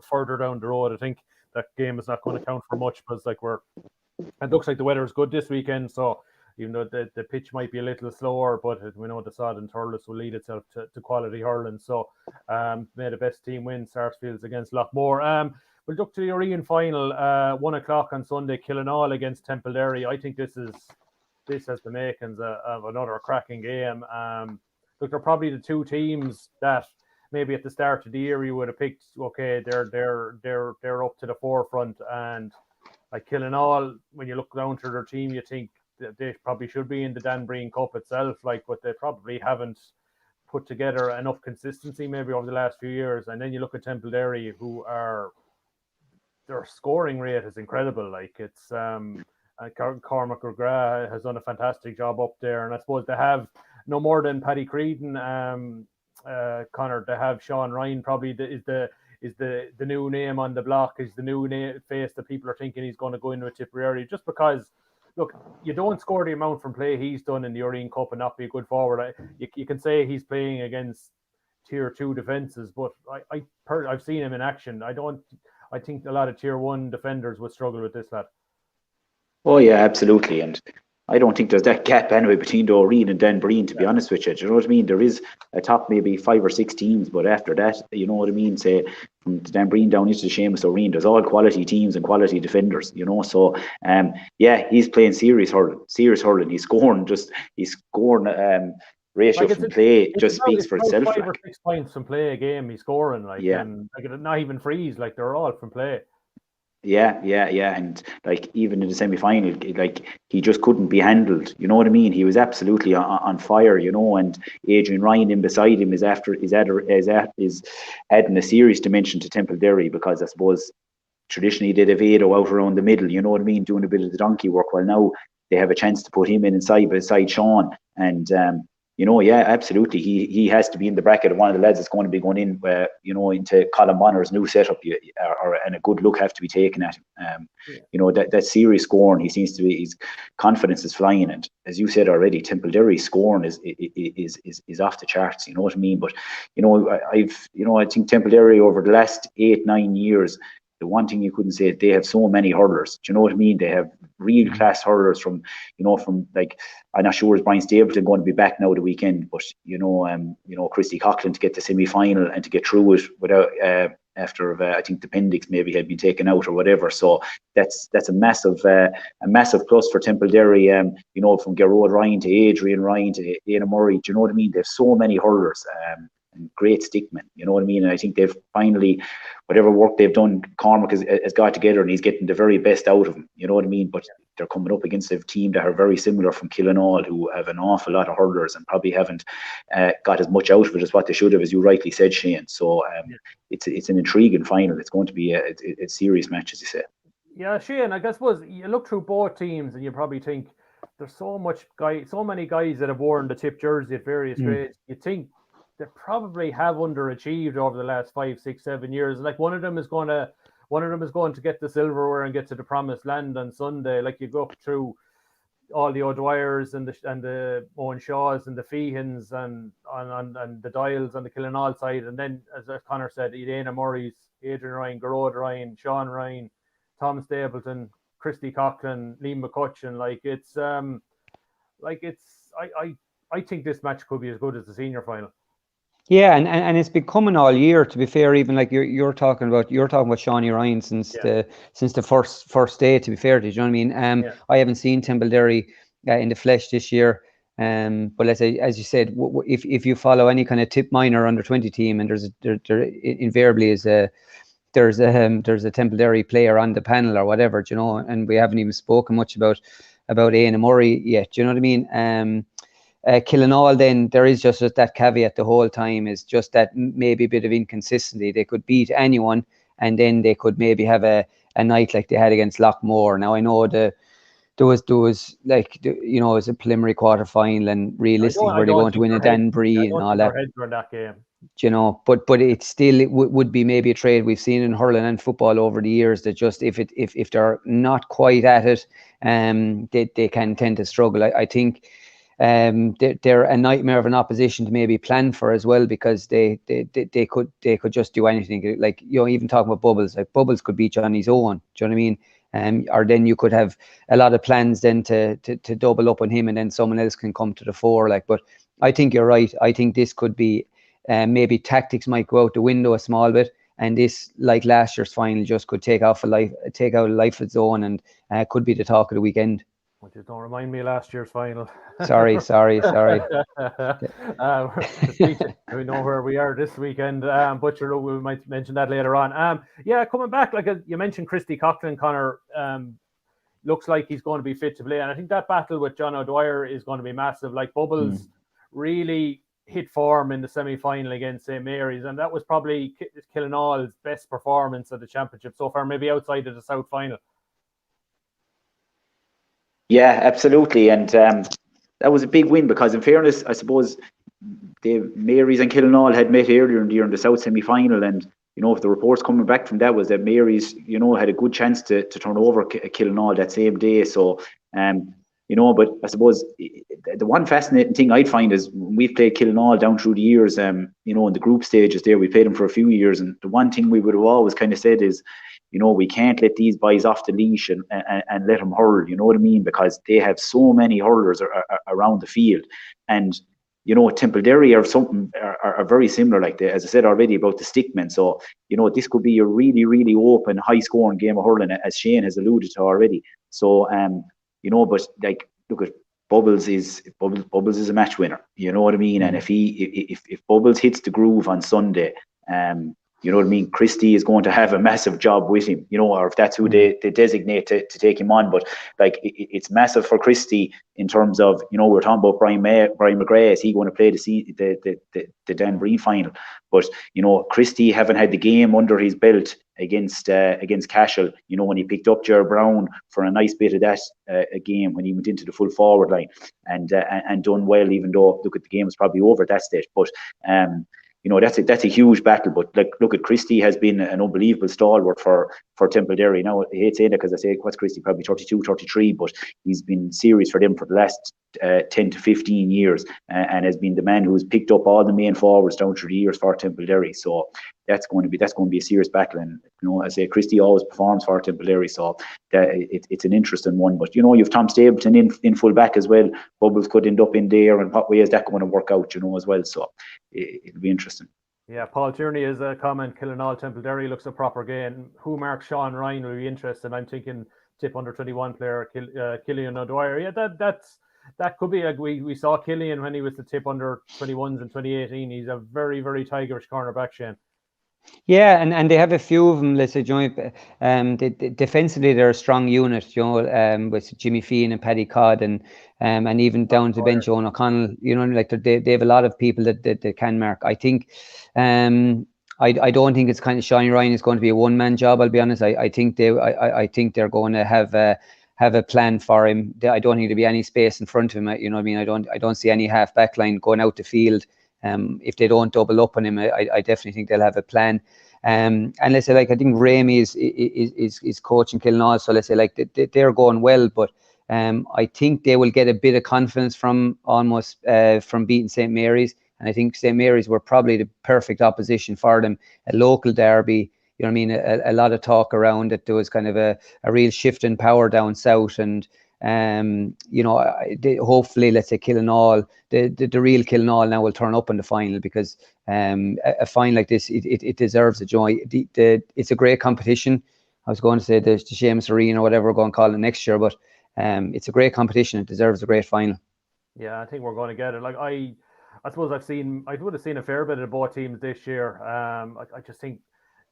further down the road. I think that game is not going to count for much, because it looks like the weather is good this weekend. So even though the pitch might be a little slower, but we know the sod and Thurles will lead itself to quality hurling. So may the best team win. Sarsfields against Loughmore. We'll look to the O'Riain final, 1:00 on Sunday, Killinall against Tipperary. I think this has the makings of another cracking game. Look, they're probably the two teams that maybe at the start of the year you would have picked. Okay, they're up to the forefront, and like Killinall, when you look down to their team, you think that they probably should be in the Dan Breen Cup itself, but they probably haven't put together enough consistency maybe over the last few years. And then you look at Tipperary, their scoring rate is incredible. Like it's Cormac McGrath has done a fantastic job up there, and I suppose they have no more than Paddy Creedon, Connor. They have Sean Ryan, probably is the new name on the block, is the new face that people are thinking he's going to go in with Tipperary, just because. Look, you don't score the amount from play he's done in the O'Riain Cup and not be a good forward. You can say he's playing against tier 2 defences, but I've seen him in action. I think a lot of tier 1 defenders would struggle with this lad. Oh yeah, absolutely. And I don't think there's that gap anyway between the O'Riain and Dan Breen, to be honest with you. Do you know what I mean? There is a top maybe 5 or 6 teams, but after that, you know what I mean? Say from Dan Breen down into the Seamus O Riain, there's all quality teams and quality defenders, So yeah, he's playing serious hurling. He's scoring ratio from play just speaks for itself. 5 or 6 points from play a game he's scoring, and not even frees, they're all from play. Yeah, and even in the semi-final, he just couldn't be handled. You know what I mean? He was absolutely on fire. And Adrian Ryan in beside him is adding a serious dimension to Tipperary, because I suppose traditionally they'd have Ado out around the middle. You know what I mean? Doing a bit of the donkey work. Well, now they have a chance to put him in side beside Sean, and yeah, absolutely. He has to be in the bracket of one of the lads that's going to be going in, into Colin Bonner's new setup, and a good look have to be taken at him. That serious scoring, he seems to be, his confidence is flying, and as you said already, Tipperary scoring is off the charts. You know what I mean? But I think Tipperary over the last 8-9 years, the one thing you couldn't say is they have so many hurlers. Do you know what I mean? They have real class hurlers from I'm not sure is Brian Stapleton going to be back now the weekend, but Christy Coughlin to get the semi-final and to get through it without after I think the appendix maybe had been taken out or whatever. So that's a massive plus for Tipperary. From Gerard Ryan to Adrian Ryan to Dana Murray. Do you know what I mean? They have so many hurlers. And great stickmen, you know what I mean? And I think they've finally, whatever work they've done, Cormac has got together, and he's getting the very best out of them, you know what I mean? But they're coming up against a team that are very similar from Killinall, who have an awful lot of hurlers and probably haven't got as much out of it as what they should have, as you rightly said, Shane. So it's an intriguing final. It's going to be a serious match, as you say. Yeah, Shane, I guess you look through both teams and you probably think there's so many guys that have worn the Tip jersey at various grades. You think they probably have underachieved over the last 5, 6, 7 years. Like one of them is going to one of them is going to get the silverware and get to the promised land on Sunday. Like, you go up through all the O'Dwyers and the Owen Shaws and the Feehans and the Dials on the Killinall side, and then, as Conor said, Edana Murray's, Adrian Ryan, Garrod Ryan, Sean Ryan, Tom Stapleton, Christy Coughlin, Liam McCutcheon. I think this match could be as good as the senior final. Yeah, and it's been coming all year, to be fair. Even like you're talking about Shawnee Ryan since the first day, to be fair to you, know what I mean? I haven't seen Templederry in the flesh this year. But as you said, if you follow any kind of tip minor under 20 team, and there invariably is there's a Templederry player on the panel or whatever, you know, and we haven't even spoken much about Éanna Murray yet, do you know what I mean? Killinall, then there is just that caveat the whole time, is just that maybe a bit of inconsistency. They could beat anyone, and then they could maybe have a night like they had against Loughmore. Now I know there was like, you know, it was a preliminary quarter final, and realistically were they going to win a Danbury and all that? That game. You know, but it would be maybe a trade we've seen in hurling and football over the years, that just if they're not quite at it, they can tend to struggle. I think. They're a nightmare of an opposition to maybe plan for as well, because they could just do anything. Like, you know, even talking about Bubbles, like Bubbles could beat you on his own. Do you know what I mean? Or then you could have a lot of plans then to double up on him, and then someone else can come to the fore. Like, but I think you're right. I think this could be maybe tactics might go out the window a small bit, and this, like last year's final, just could take out a life of its own, and could be the talk of the weekend. Just don't remind me of last year's final. Sorry. We know where we are this weekend, but we might mention that later on. Coming back, like you mentioned, Christy Coughlin, Conor, looks like he's going to be fit to play, and I think that battle with John O'Dwyer is going to be massive. Like, Bubbles really hit form in the semi-final against St. Mary's, and that was probably Killinall's best performance of the championship so far, maybe outside of the South final. Yeah, absolutely, and that was a big win, because in fairness, I suppose the Mary's and Killinall had met earlier in the year in the South semi-final, and you know, if the reports coming back from that was that Mary's, you know, had a good chance to turn over Killinall that same day. So you know, but I suppose the one fascinating thing I'd find is we've played Killinall down through the years, you know, in the group stages there, we played them for a few years, and the one thing we would have always kind of said is, you know, we can't let these boys off the leash and let them hurl, you know what I mean? Because they have so many hurlers around the field. And, you know, Templederry are very similar, like as I said already about the stickmen. So, you know, this could be a really, really open, high-scoring game of hurling, as Shane has alluded to already. So, you know, but like, look at Bubbles is a match winner, you know what I mean? And if Bubbles hits the groove on Sunday, you know what I mean, Christy is going to have a massive job with him, you know, or if that's who they designate to take him on. But like, it's massive for Christy in terms of, you know, we're talking about Brian McGrath. Is he going to play the Danbury final? But, you know, Christy haven't had the game under his belt against Cashel, you know, when he picked up Ger Brown for a nice bit of that game when he went into the full forward line and done well, even though, look, at the game was probably over at that stage. But you know, that's a huge battle. But like, look at Christy has been an unbelievable stalwart for Templederry. Now, I hate saying that, because I say, what's Christy, probably 32, 33, but he's been serious for them for the last 10 to 15 years, and has been the man who's picked up all the main forwards down through the years for Templederry. So that's going to be a serious battle. And, you know, I say Christy always performs for Templederry, so it's an interesting one. But, you know, you've Tom Stapleton in full back as well. Bubbles could end up in there, and what way is that going to work out, you know, as well? So it'll be interesting. Yeah, Paul Tierney is a comment. Killinall Templederry looks a proper game. Who marks Sean Ryan will be interesting. I'm thinking tip under 21 player Killian O'Dwyer. Yeah, that could be. Like, we saw Killian when he was the tip under 21s in 2018. He's a very, very tigerish cornerback, Shane. Yeah, and they have a few of them. Let's say, defensively they're a strong unit, you know, with Jimmy Feehan and Paddy Codd, and even down to bench Owen O'Connell. You know, like they have a lot of people that can mark. I think, I don't think it's kind of Shawnee Ryan is going to be a one-man job. I'll be honest. I think they're going to have a plan for him. I don't think there'll be any space in front of him. You know what I mean? I don't see any half back line going out the field. If they don't double up on him, I definitely think they'll have a plan. And let's say, like, I think Ramey is coaching Killinall, so let's say, like, they're going well, but I think they will get a bit of confidence from beating St. Mary's, and I think St. Mary's were probably the perfect opposition for them, a local derby. You know what I mean? A lot of talk around it. There was kind of a real shift in power down south, and you know, hopefully, let's say Killinall, the real Killinall now will turn up in the final, because a final like this, it deserves a joy. It's a great competition. I was going to say the Seamus O Riain or whatever we're going to call it next year, but it's a great competition. It deserves a great final. Yeah, I think we're going to get it. Like, I suppose I would have seen a fair bit of both teams this year. I just think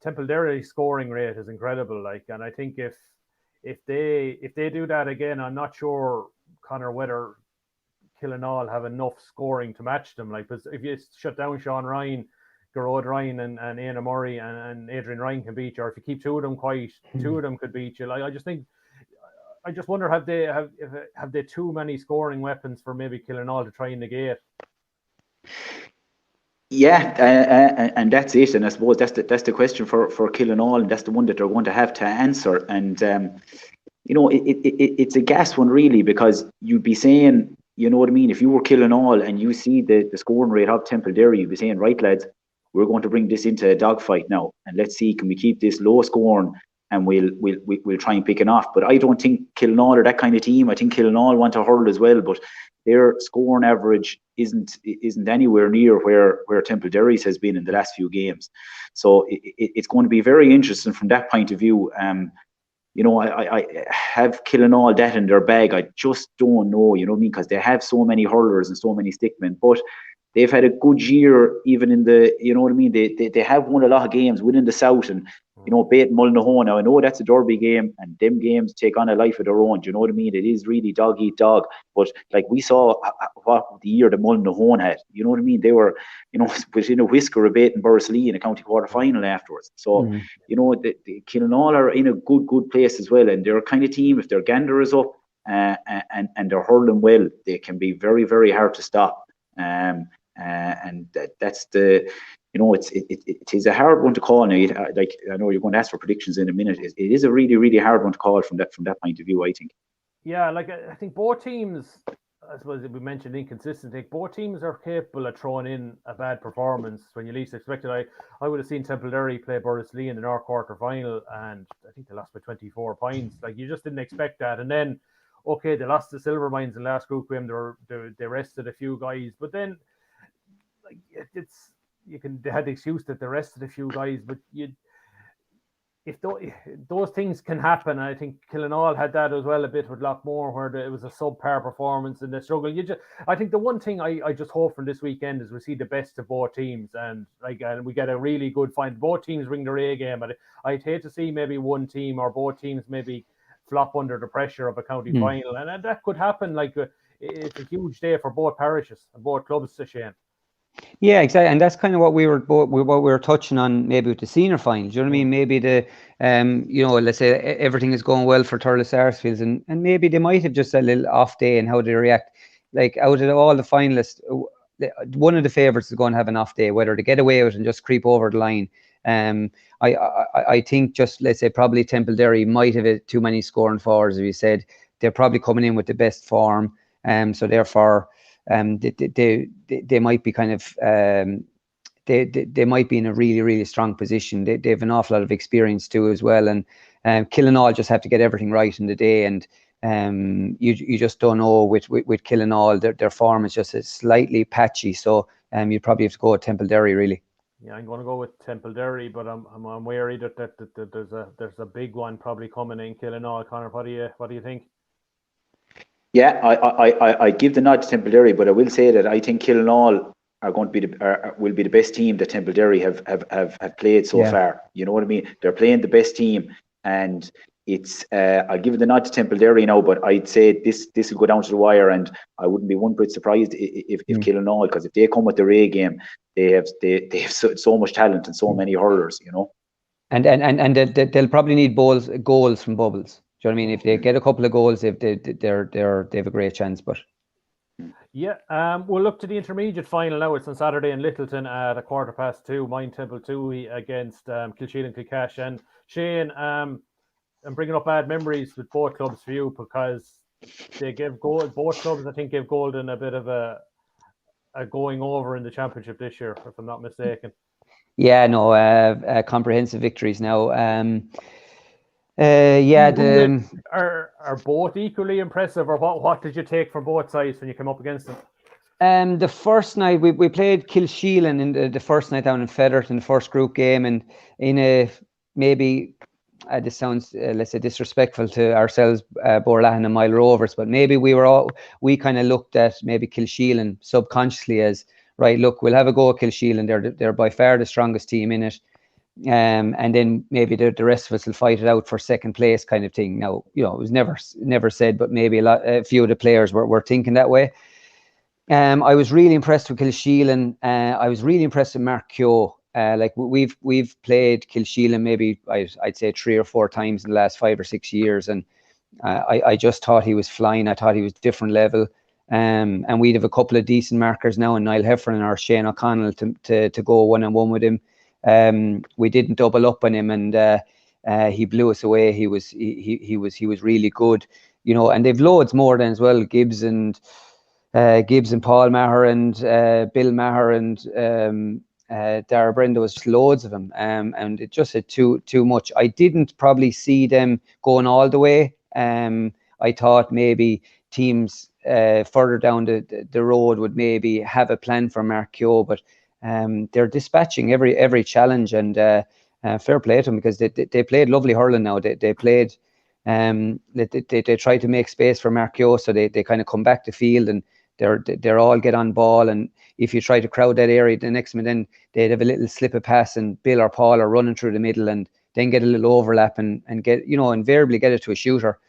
Templederry's scoring rate is incredible. Like, and I think if they do that again, I'm not sure, Conor, whether Killinall have enough scoring to match them. Like, because if you shut down Sean Ryan, Gerard Ryan and Aina Murray and Adrian Ryan can beat you, or if you keep two of them quiet, two of them could beat you. Like, I just wonder, have they too many scoring weapons for maybe Killinall to try and negate? Yeah, and that's it. And I suppose that's the question for Killinall, and that's the one that they're going to have to answer. And you know, it's a gas one really, because you'd be saying, you know what I mean, if you were Killinall and you see the scoring rate of Templederry, you'd be saying, right lads, we're going to bring this into a dogfight now, and let's see, can we keep this low scoring, and we'll try and pick it off. But I don't think Killinall are that kind of team. I think Killinall want to hurl as well, but their scoring average isn't anywhere near where Templederry's has been in the last few games. So it's going to be very interesting from that point of view. You know, I have Killinall that in their bag. I just don't know, you know what I mean, because they have so many hurlers and so many stickmen, but they've had a good year even in the, you know what I mean, they have won a lot of games within the south, and you know, Bate and Mullinahone. Now I know that's a derby game, and them games take on a life of their own. Do you know what I mean? It is really dog eat dog. But like we saw what the year that Mullinahone had, you know what I mean? They were, you know, within a whisker of Bate and Borrisley in a county quarter final afterwards. So you know, the Killinall are in a good place as well, and they're a kind of team, if their gander is up and they're hurling well, they can be very, very hard to stop. And that's the, you know, it is a hard one to call now. Like, I know you're going to ask for predictions in a minute. It is a really, really hard one to call from that point of view, I think. Yeah, like, I think both teams, I suppose we mentioned inconsistency, both teams are capable of throwing in a bad performance when you least expect it. I would have seen Templederry play Borrisley in the North quarter final, and I think they lost by 24 points. Like, you just didn't expect that. And then, okay, they lost to Silvermines in the last group game. They rested a few guys, but then, like, they had the excuse that they rested a few guys, but if those things can happen, I think Killinall had that as well a bit with Loughmore, where it was a subpar performance and they struggle. I think the one thing I just hope from this weekend is we see the best of both teams, and we get a really good find. Both teams bring their A game, but I'd hate to see maybe one team or both teams maybe flop under the pressure of a county final, and that could happen. Like, it's a huge day for both parishes and both clubs, Shane. Yeah, exactly, and that's kind of what we were touching on, maybe with the senior finals. You know what I mean? Maybe the you know, let's say everything is going well for Thurles Sarsfields, and maybe they might have just a little off day in how they react. Like, out of all the finalists, one of the favourites is going to have an off day, whether to get away with it and just creep over the line. I think, just, let's say, probably Templederry might have too many scoring forwards, as we said. They're probably coming in with the best form, so therefore they might be kind of they might be in a really, really strong position. They have an awful lot of experience too as well, and Killinall just have to get everything right in the day, and you just don't know with Killinall, their form is just slightly patchy, so you probably have to go with Templederry really. Yeah, I'm going to go with Templederry, but I'm wary that there's a big one probably coming in Killinall. Conor, what do you think? Yeah, I give the nod to Templederry, but I will say that I think Killinall are going to be will be the best team that Templederry have played so far. You know what I mean? They're playing the best team, and it's I'll give the nod to Templederry now, but I'd say this will go down to the wire, and I wouldn't be one bit surprised if Killinall, because if they come with their A game, they have so much talent and so many hurlers, you know. And they'll probably need goals from bubbles. Do you know what I mean? If they get a couple of goals, they have a great chance. But Yeah, we'll look to the intermediate final now. It's on Saturday in Littleton at 2:15. Mine Temple 2 against Kilshean and Kilcash. And Shane, I'm bringing up bad memories with both clubs for you because they gave both clubs, I think, gave Golden a bit of a going over in the championship this year, if I'm not mistaken. Yeah, no, comprehensive victories now. Are both equally impressive, or what did you take from both sides when you came up against them? The first night we played Kilshean in the first night down in Fethard in the first group game, and in a maybe this sounds let's say disrespectful to ourselves, Borlahan and Mile Rovers, but maybe we kind of looked at maybe Kilshean subconsciously as, right, look, we'll have a go at Kilshean, they're by far the strongest team in it. And then maybe the rest of us will fight it out for second place, kind of thing. Now, it was never said, but maybe a few of the players were thinking that way. I was really impressed with Kilshean. I was really impressed with Mark Keogh. Like we've played Kilshean maybe I'd say 3 or 4 times in the last 5 or 6 years, and I just thought he was flying. I thought he was different level. And we'd have a couple of decent markers now, and Niall Heffernan or Shane O'Connell to go 1-on-1 with him. We didn't double up on him, and he blew us away. He was really good, and they've loads more than as well. Gibbs and Paul Maher and Bill Maher and Dara Brenda, was just loads of them, and it just had too much. I didn't probably see them going all the way. I thought maybe teams further down the road would maybe have a plan for Mark Keogh, but they're dispatching every challenge, and fair play to them, because they played lovely hurling now. They played, they tried to make space for Mark Keogh, so they kind of come back to field, and they're all get on ball, and if you try to crowd that area, the next minute then they'd have a little slip of pass, and Bill or Paul are running through the middle, and then get a little overlap and get, invariably get it to a shooter.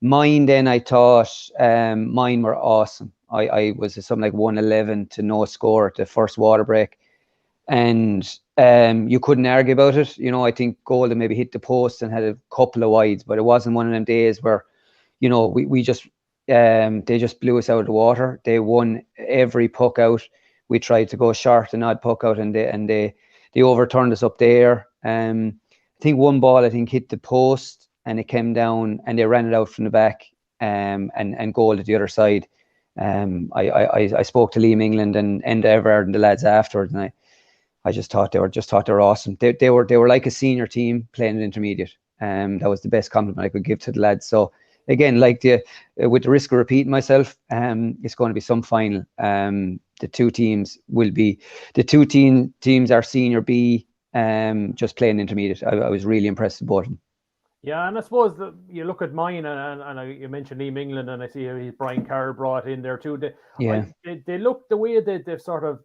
Mine then, I thought mine were awesome. I was something like 111 to no score at the first water break, and you couldn't argue about it. I think Golden maybe hit the post and had a couple of wides, but it wasn't one of them days where we just they just blew us out of the water. They won every puck out. We tried to go short an odd puck out, and they overturned us up there. I think one ball hit the post, and it came down, and they ran it out from the back, and goal at the other side. I spoke to Liam England and Enda Everard and the lads afterwards, and I just thought they were awesome. They were like a senior team playing an intermediate. That was the best compliment I could give to the lads. So again, like with the risk of repeating myself, it's going to be some final. The two teams are senior B, just playing intermediate. I was really impressed with both of them. Yeah, and I suppose you look at mine, and you mentioned Liam England, and I see how Brian Carroll brought in there too. They look the way that they've sort of,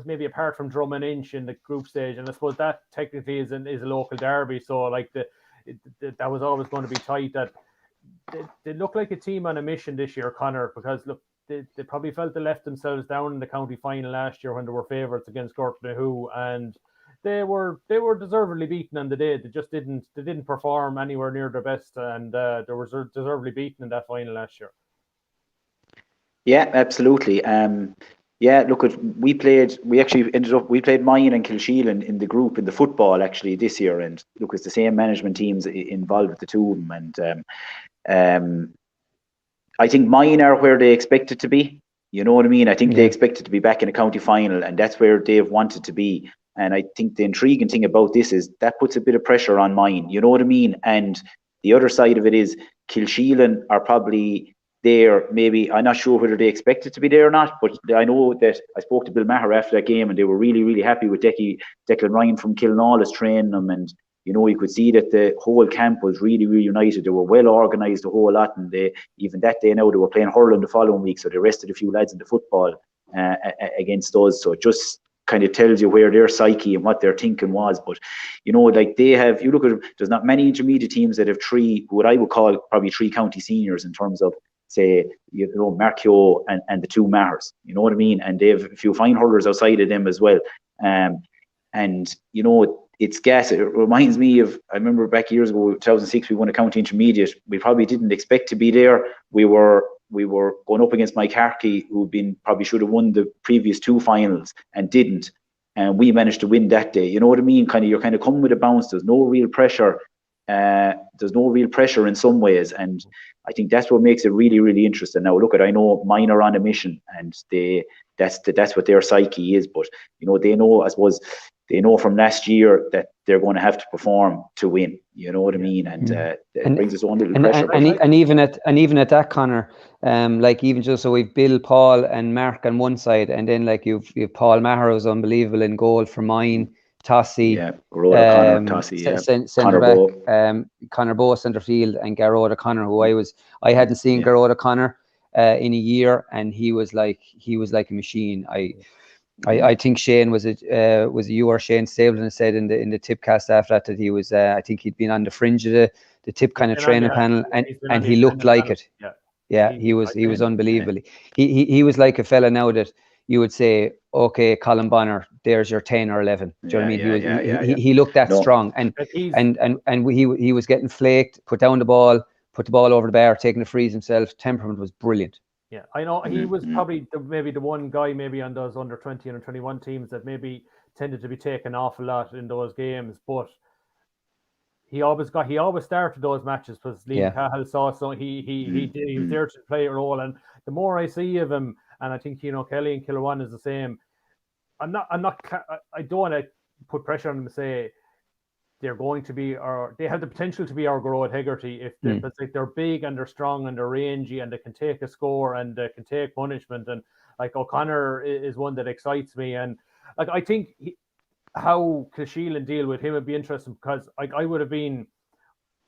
maybe apart from Drum and Inch in the group stage, and I suppose that technically is a local derby, so like that was always going to be tight. That they look like a team on a mission this year, Conor, because look, they probably felt they left themselves down in the county final last year when they were favourites against Gorknahu, and they were deservedly beaten on the day. They just didn't perform anywhere near their best, and they were deservedly beaten in that final last year. Yeah, absolutely. Look, we played Mayan and Kilshean in the group in the football actually this year, and look, it's the same management teams involved with the two of them, and I think Mayan are where they expected to be. You know what I mean? I think they expected to be back in a county final, and that's where they've wanted to be. And I think the intriguing thing about this is that puts a bit of pressure on mine. You know what I mean? And the other side of it is Kilshean are probably there. Maybe, I'm not sure whether they expected to be there or not, but I know that I spoke to Bill Maher after that game, and they were really, really happy with Declan Ryan from Kilnall training them. And, you could see that the whole camp was really, really united. They were well organised a whole lot. And even that day now, they were playing hurling the following week. So they rested a few lads in the football against us. So it just kind of tells you where their psyche and what their thinking was. But like they have, you look at, there's not many intermediate teams that have what I would call probably 3 county seniors in terms of, say, Mark Keogh and the 2 Mahers, you know what I mean? And they have a few fine hurlers outside of them as well. And it's gas. It reminds me of, I remember back years ago, 2006, we won a county intermediate. We probably didn't expect to be there. We were we were going up against Mike Harkey, who probably should have won the previous 2 finals and didn't. And we managed to win that day. You know what I mean? You're kind of coming with a bounce. There's no real pressure. There's no real pressure in some ways. And I think that's what makes it really, really interesting. Now, look, I know mine are on a mission, and that's what their psyche is. But, they know, I suppose, they know from last year that they're going to have to perform to win. You know what I mean? And it brings its own little pressure. And even at that, Conor, even just so we've Bill, Paul, and Mark on one side, and then you've Paul Maher, who's unbelievable in goal for mine. Tossie, Connor, Tossie, centre back, Conor Bowe centre field, and Garrod O'Connor, who I hadn't seen Garrod O'Connor in a year, and he was like a machine. I think Shane was you or Shane Stapleton said in the Tippcast after that he was I think he'd been on the fringe of the Tip kind of training panel, and he looked like it. Yeah, he was unbelievable. He was like a fella now that you would say, okay, Colin Bonner, there's your 10 or 11. Do you know what I mean? He looked that strong, and he was getting flaked, put down the ball, put the ball over the bar, taking the frees himself. Temperament was brilliant. Yeah, I know he was probably maybe the one guy maybe on those under 20 and 21 teams that maybe tended to be taken off a lot in those games, but he always started those matches because Liam Cahill saw, so he was there to play a role. And the more I see of him, and I think Kelly and Kilruane is the same. I don't want to put pressure on them to say they're going to be, or they have the potential to be our Garrod Hegarty if they're big and they're strong and they're rangy and they can take a score and they can take punishment. And O'Connor is one that excites me. And I think how Kilsheelan deal with him would be interesting, because I would have been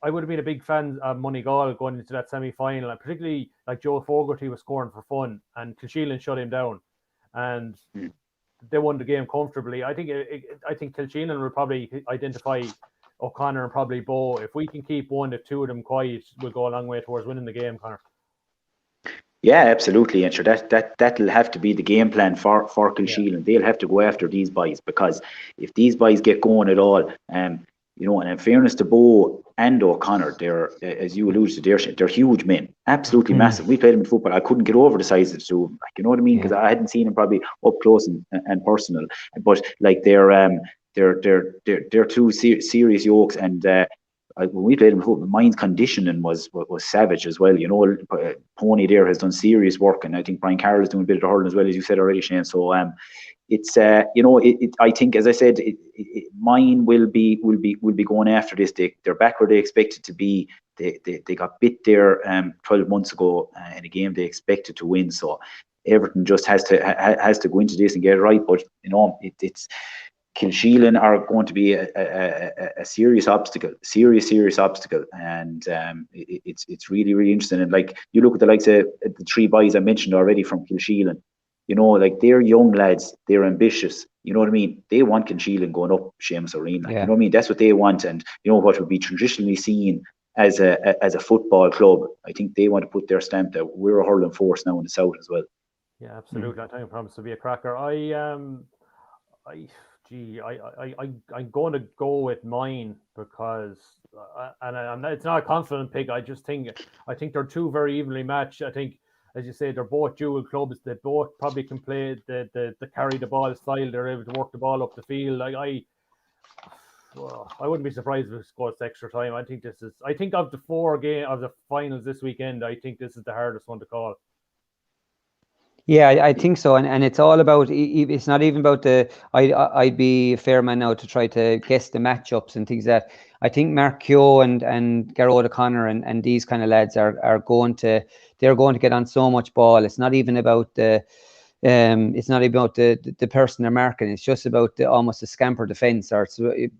a big fan of Moneygall going into that semi-final, and particularly Joe Fogarty was scoring for fun, and Kilsheelan shut him down, and they won the game comfortably. I think Kilsheelan will probably identify O'Connor and probably Bowe. If we can keep one, if two of them quiet, we'll go a long way towards winning the game, Conor. Yeah, absolutely. And sure, that'll have to be the game plan for Kilsheelan. They'll have to go after these boys, because if these boys get going at all, and in fairness to Bowe and O'Connor, they're, as you alluded to, they're huge men, absolutely massive. We played them in football. I couldn't get over the size of the two, you know what I mean? Because I hadn't seen them probably up close and personal. But they're two serious yokes, and when we played them in football, mine's conditioning was savage as well. Pony there has done serious work, and I think Brian Carroll is doing a bit of the hurling as well, as you said already, Shane. So it's I think, as I said, mine will be going after this. They're back where they expected to be. They got bit there 12 months ago in a game they expected to win. So Everton just has to go into this and get it right. But it's Kilsheelan are going to be a serious obstacle, serious obstacle, and it's really, really interesting. And you look at the likes of the three boys I mentioned already from Kilsheelan. They're young lads, they're ambitious. You know what I mean? They want Kilsheelan going up, Seamus O Riain. You know what I mean? That's what they want. And what would be traditionally seen as a football club, I think they want to put their stamp that we're a hurling force now in the south as well. Yeah, absolutely. I think it promises to be a cracker. I'm going to go with mine because, it's not a confident pick. I think they're two very evenly matched. I think, as you say, they're both dual clubs. They both probably can play the carry the ball style. They're able to work the ball up the field. I wouldn't be surprised if it goes to extra time. I think of the of the finals this weekend, I think this is the hardest one to call. Yeah, I think so, and it's all about. It's not even about the. I'd be a fair man now to try to guess the matchups and things that. I think Mark Keogh and Garrod O'Connor and these kind of lads are going to. They're going to get on so much ball. It's not even about the. It's not about the person they're marking. It's just about almost a scamper defense, or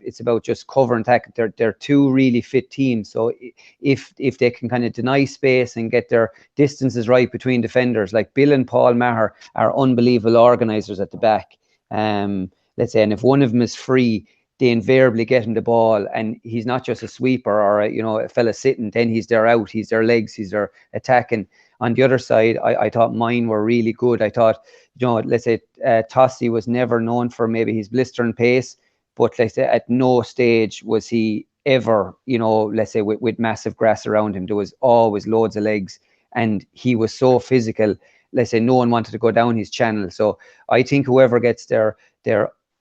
it's about just cover and tackle. They're two really fit teams. So if they can kind of deny space and get their distances right between defenders, like Bill and Paul Maher are unbelievable organisers at the back. Let's say, and if one of them is free, they invariably get him the ball, and he's not just a sweeper or a fella sitting. Then he's their out, he's their legs, he's their attacking. On the other side, I thought mine were really good. I thought, let's say Tossie was never known for maybe his blistering pace, but let's say at no stage was he ever, let's say with massive grass around him. There was always loads of legs. and he was so physical. Let's say no one wanted to go down his channel. So I think whoever gets their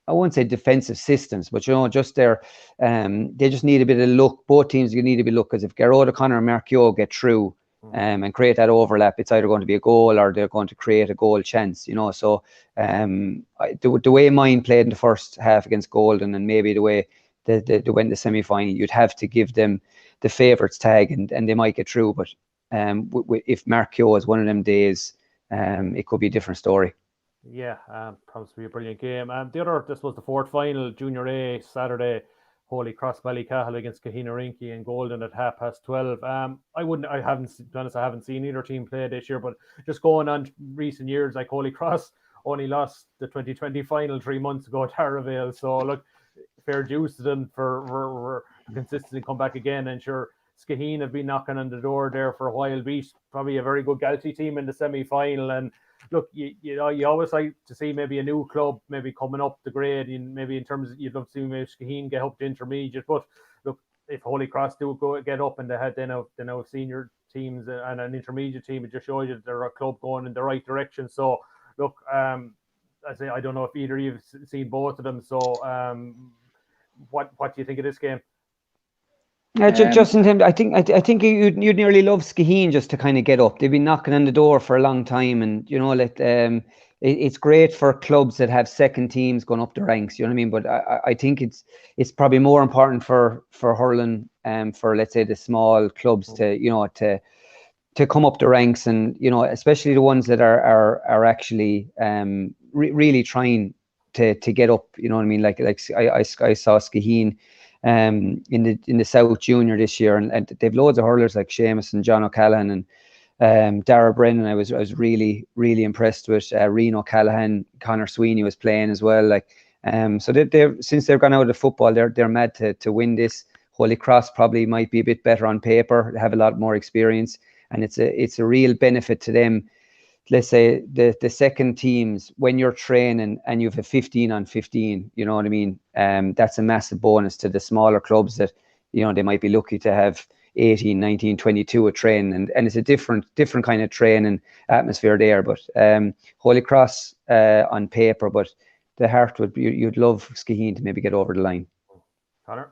I won't say defensive systems, but just their they just need a bit of luck. Both teams need a bit of luck, because if Garrod O'Connor and Mark Keogh get through and create that overlap, it's either going to be a goal or they're going to create a goal chance. So the way mine played in the first half against Golden, and maybe the way they went in the semi-final, you'd have to give them the favourites tag, and they might get through. But if Mark Keogh is one of them days, it could be a different story. Yeah, promised to be a brilliant game. The other, this was the fourth final, Junior A, Saturday, Holy Cross Ballycahill against Kahina-Rinky and Golden at 12:30. I haven't seen either team play this year, but just going on recent years, like Holy Cross only lost the 2020 final 3 months ago at Tarravale. So look, fair dues to them for consistently come back again. And sure, Skaheen have been knocking on the door there for a while, beat probably a very good Galtee team in the semi-final. And look, you always like to see maybe a new club maybe coming up the grade, maybe in terms of, you'd love to see maybe Skaheen get up to intermediate. But look, if Holy Cross do get up and they had then a senior teams and an intermediate team, it just shows you that they're a club going in the right direction. So look, I don't know if either of you've seen both of them. So what do you think of this game? Just in terms, I think you'd nearly love Skaheen just to kind of get up. They've been knocking on the door for a long time, and it's great for clubs that have second teams going up the ranks. You know what I mean? But I think it's probably more important for hurling, for, let's say, the small clubs to come up the ranks, and especially the ones that are actually really trying to get up. You know what I mean? Like I saw Skaheen in the South Junior this year, and they've loads of hurlers like Seamus and John O'Callaghan and Dara Brennan. I was really impressed with Reno O'Callaghan. Connor Sweeney was playing as well. So since they've gone out of football, they're mad to win this. Holy Cross probably might be a bit better on paper, have a lot more experience, and it's a real benefit to them. Let's say the second teams, when you're training and you have a 15 on 15, you know what I mean? That's a massive bonus to the smaller clubs that, they might be lucky to have 18, 19, 22 a train, and it's a different kind of training atmosphere there. But Holy Cross on paper, but the heart you'd love Skaheen to maybe get over the line. Connor?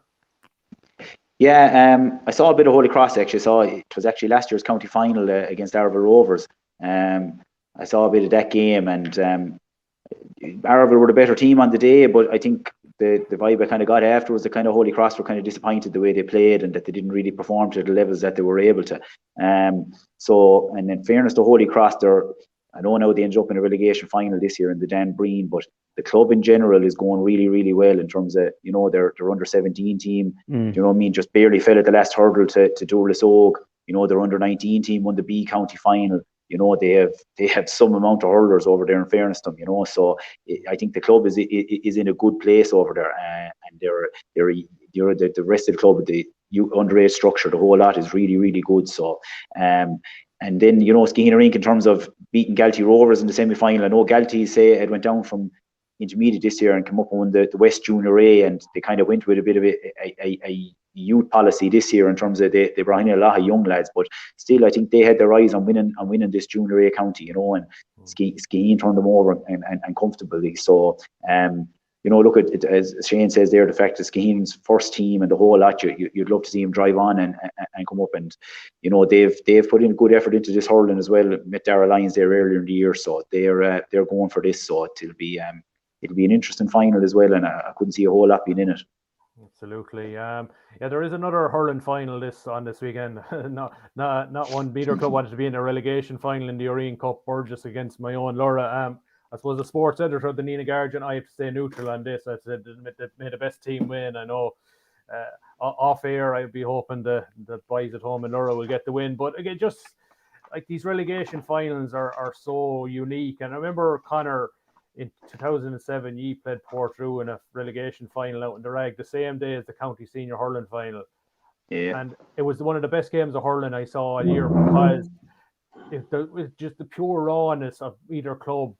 Yeah, I saw a bit of Holy Cross actually. It was actually last year's county final against Arraville Rovers. I saw a bit of that game, and Arraville were the better team on the day, but I think the vibe I kind of got afterwards, the kind of Holy Cross were kind of disappointed the way they played, and that they didn't really perform to the levels that they were able to. And in fairness to Holy Cross, I know now they ended up in a relegation final this year in the Dan Breen, but the club in general is going really, really well in terms of, their under 17 team. Do you know what I mean? Just barely fell at the last hurdle to Thurles Oak. Their under 19 team won the B county final. They have some amount of hurlers over there, in fairness to them, so I think the club is in a good place over there, and the rest of the club, the underage structure, the whole lot is really, really good. So and then Skaheen-Rinky, in terms of beating Galtee Rovers in the semi-final, I know Galtee it went down from intermediate this year and come up and won the West Junior A, and they kind of went with a bit of a youth policy this year in terms of they brought in a lot of young lads, but still I think they had their eyes on winning this Junior A county, and Skaheen turned them over and comfortably. So look at it, as Shane says there, the fact that Skaheen's first team and the whole lot, you'd love to see him drive on and come up, and they've put in good effort into this hurling as well. Met Dara Lyons there earlier in the year, so they're going for this. So it'll be an interesting final as well, and I couldn't see a whole lot being in it. Absolutely. There is another hurling final on this weekend. not one beater club wanted to be in a relegation final in the Riain Cup, Burgess against my own Laura. I suppose the sports editor of the Nina Guardian, I have to stay neutral on this. I said may the best team win. I know off air I'd be hoping the boys at home in Laura will get the win. But again, just like these relegation finals are so unique. And I remember, Connor, in 2007, ye played Portrue in a relegation final out in the Rag the same day as the county senior hurling final. Yeah. And it was one of the best games of hurling I saw all year, because it was just the pure rawness of either club.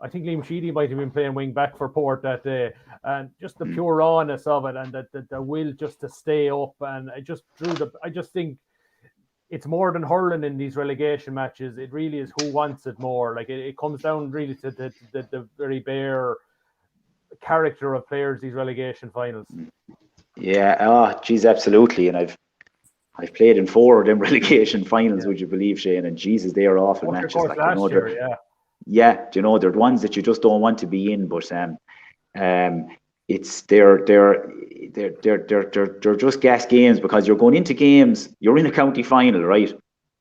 I think Liam Sheedy might have been playing wing back for Port that day, and just the pure rawness of it, and the will just to stay up. And I just think it's more than hurling in these relegation matches. It really is who wants it more. Like it comes down really to the very bare character of players, these relegation finals. Yeah, geez, absolutely. And I've played in 4 of them relegation finals, would you believe, Shane? And Jesus, they are awful matches. Like, last year, yeah, you know, they're the ones that you just don't want to be in. But it's they're just gas games, because you're going into games. You're in a county final, right?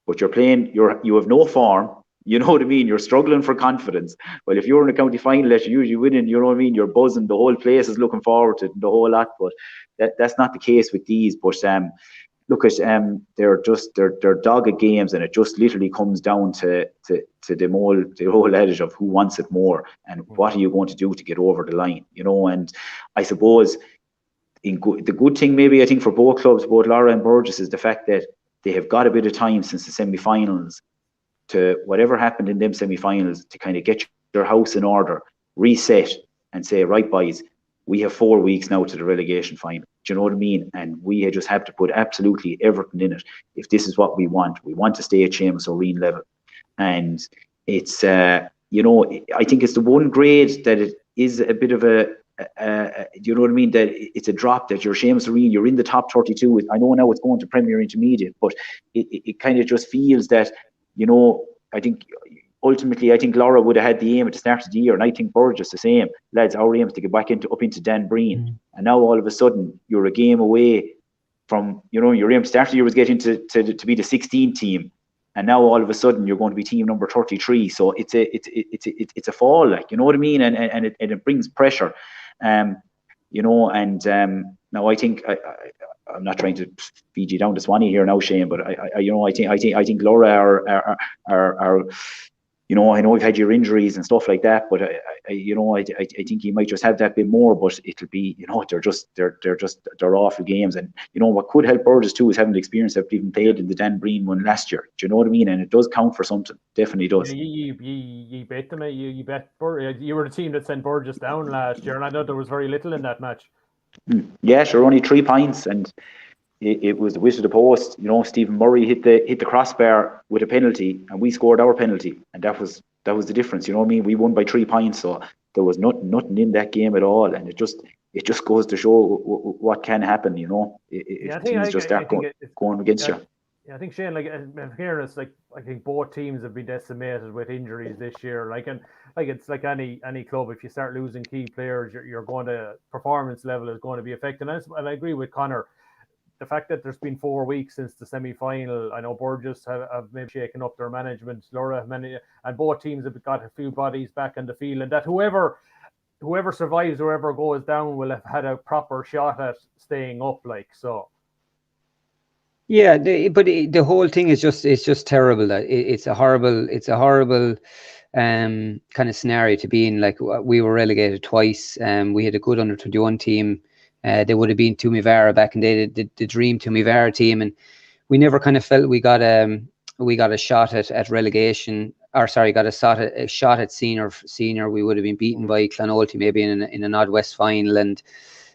But you're playing. You have no form. You know what I mean? You're struggling for confidence. Well, if you're in a county final that you're usually winning, you know what I mean? You're buzzing. The whole place is looking forward to it, the whole lot. But that's not the case with these. But look at they're dogged games, and it just literally comes down to the whole adage of who wants it more, and what are you going to do to get over the line, you know. And I suppose the good thing, maybe, I think, for both clubs, both Laura and Burgess, is the fact that they have got a bit of time since the semi-finals to whatever happened in them semi-finals to kind of get your house in order, reset, and say, right, boys, we have 4 weeks now to the relegation final. Do you know what I mean? And we just have to put absolutely everything in it. If this is what we want to stay at Seamus O Riain level. And it's, you know, I think it's the one grade that it is a bit of a, you know what I mean? That it's a drop, that you're Seamus O Riain, you're in the top 32. I know now it's going to Premier Intermediate, but it kind of just feels that, you know, I think ultimately, I think Laura would have had the aim at the start of the year, and I think Burgess the same. Lads, our aim is to get back up into Dan Breen. And now all of a sudden you're a game away from, you know, your aim start of the year was getting to be the 16th team, and now all of a sudden you're going to be team number 33. So it's a fall, like, you know what I mean, and it brings pressure, you know. And now I think I'm not trying to feed you down to Swanee here now, Shane, but I think Laura are you know, I know we've had your injuries and stuff like that, but I think you might just have that bit more. But it'll be, you know, they're awful games. And you know what could help Burgess too is having the experience of even played in the Dan Breen one last year. Do you know what I mean? And it does count for something. Definitely does. You bet them. You bet. You were the team that sent Burgess down last year, and I know there was very little in that match. Yeah, sure, only 3 points, and it was the wish of the post. You know, Stephen Murray hit the crossbar with a penalty, and we scored our penalty, and that was the difference. You know what I mean? We won by 3 points, so there was nothing in that game at all, and it just goes to show what can happen. You know, if teams just start going against you. Yeah, I think, Shane, like, in fairness, like, I think both teams have been decimated with injuries this year. Like, and like, it's like any club, if you start losing key players, you're going to, performance level is going to be affected. And I agree with Conor. The fact that there's been 4 weeks since the semi-final, I know Burgess have maybe shaken up their management, Laura, and both teams have got a few bodies back in the field, and that whoever survives, whoever goes down, will have had a proper shot at staying up. Like, so. Yeah, but the whole thing is just terrible. That it's a horrible kind of scenario to be in. Like, we were relegated twice. We had a good under-21 team. They would have been Tumivara back in the dream Tumivara team, and we never kind of felt we got a shot at relegation, or sorry, got a shot at senior. We would have been beaten by Clonolty maybe in an Odd West final, and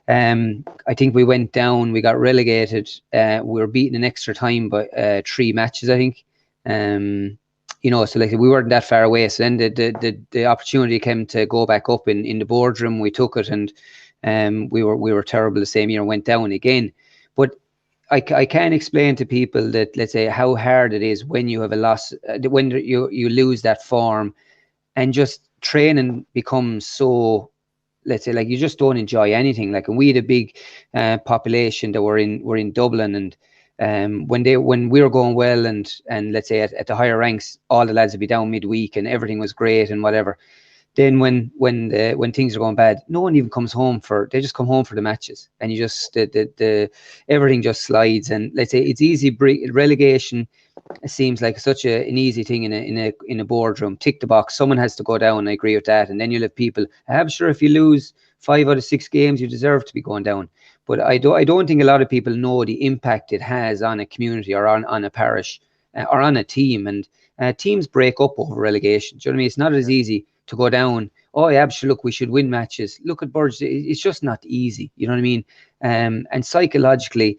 I think we went down. We got relegated. We were beaten in extra time by 3 matches, I think. You know, so like, we weren't that far away. So then the opportunity came to go back up in the boardroom. We took it, and we were terrible the same year and went down again. But I can't explain to people that, let's say, how hard it is when you have a loss, when you lose that form, and just training becomes so, let's say, like, you just don't enjoy anything. Like, and we had a big population that were in Dublin, and when we were going well, and let's say at the higher ranks, all the lads would be down midweek and everything was great and whatever. Then when things are going bad, no one even comes home they just come home for the matches, and you just the everything just slides. And let's say it's easy. Relegation, it seems like such an easy thing in a boardroom. Tick the box. Someone has to go down. I agree with that. And then you'll have people. I'm sure if you lose 5 out of 6 games, you deserve to be going down. But I don't think a lot of people know the impact it has on a community, or on a parish, or on a team. And teams break up over relegation. Do you know what I mean? It's not as easy to go down. Oh yeah, sure, look, we should win matches. Look at Burgess. It's just not easy. You know what I mean? And psychologically,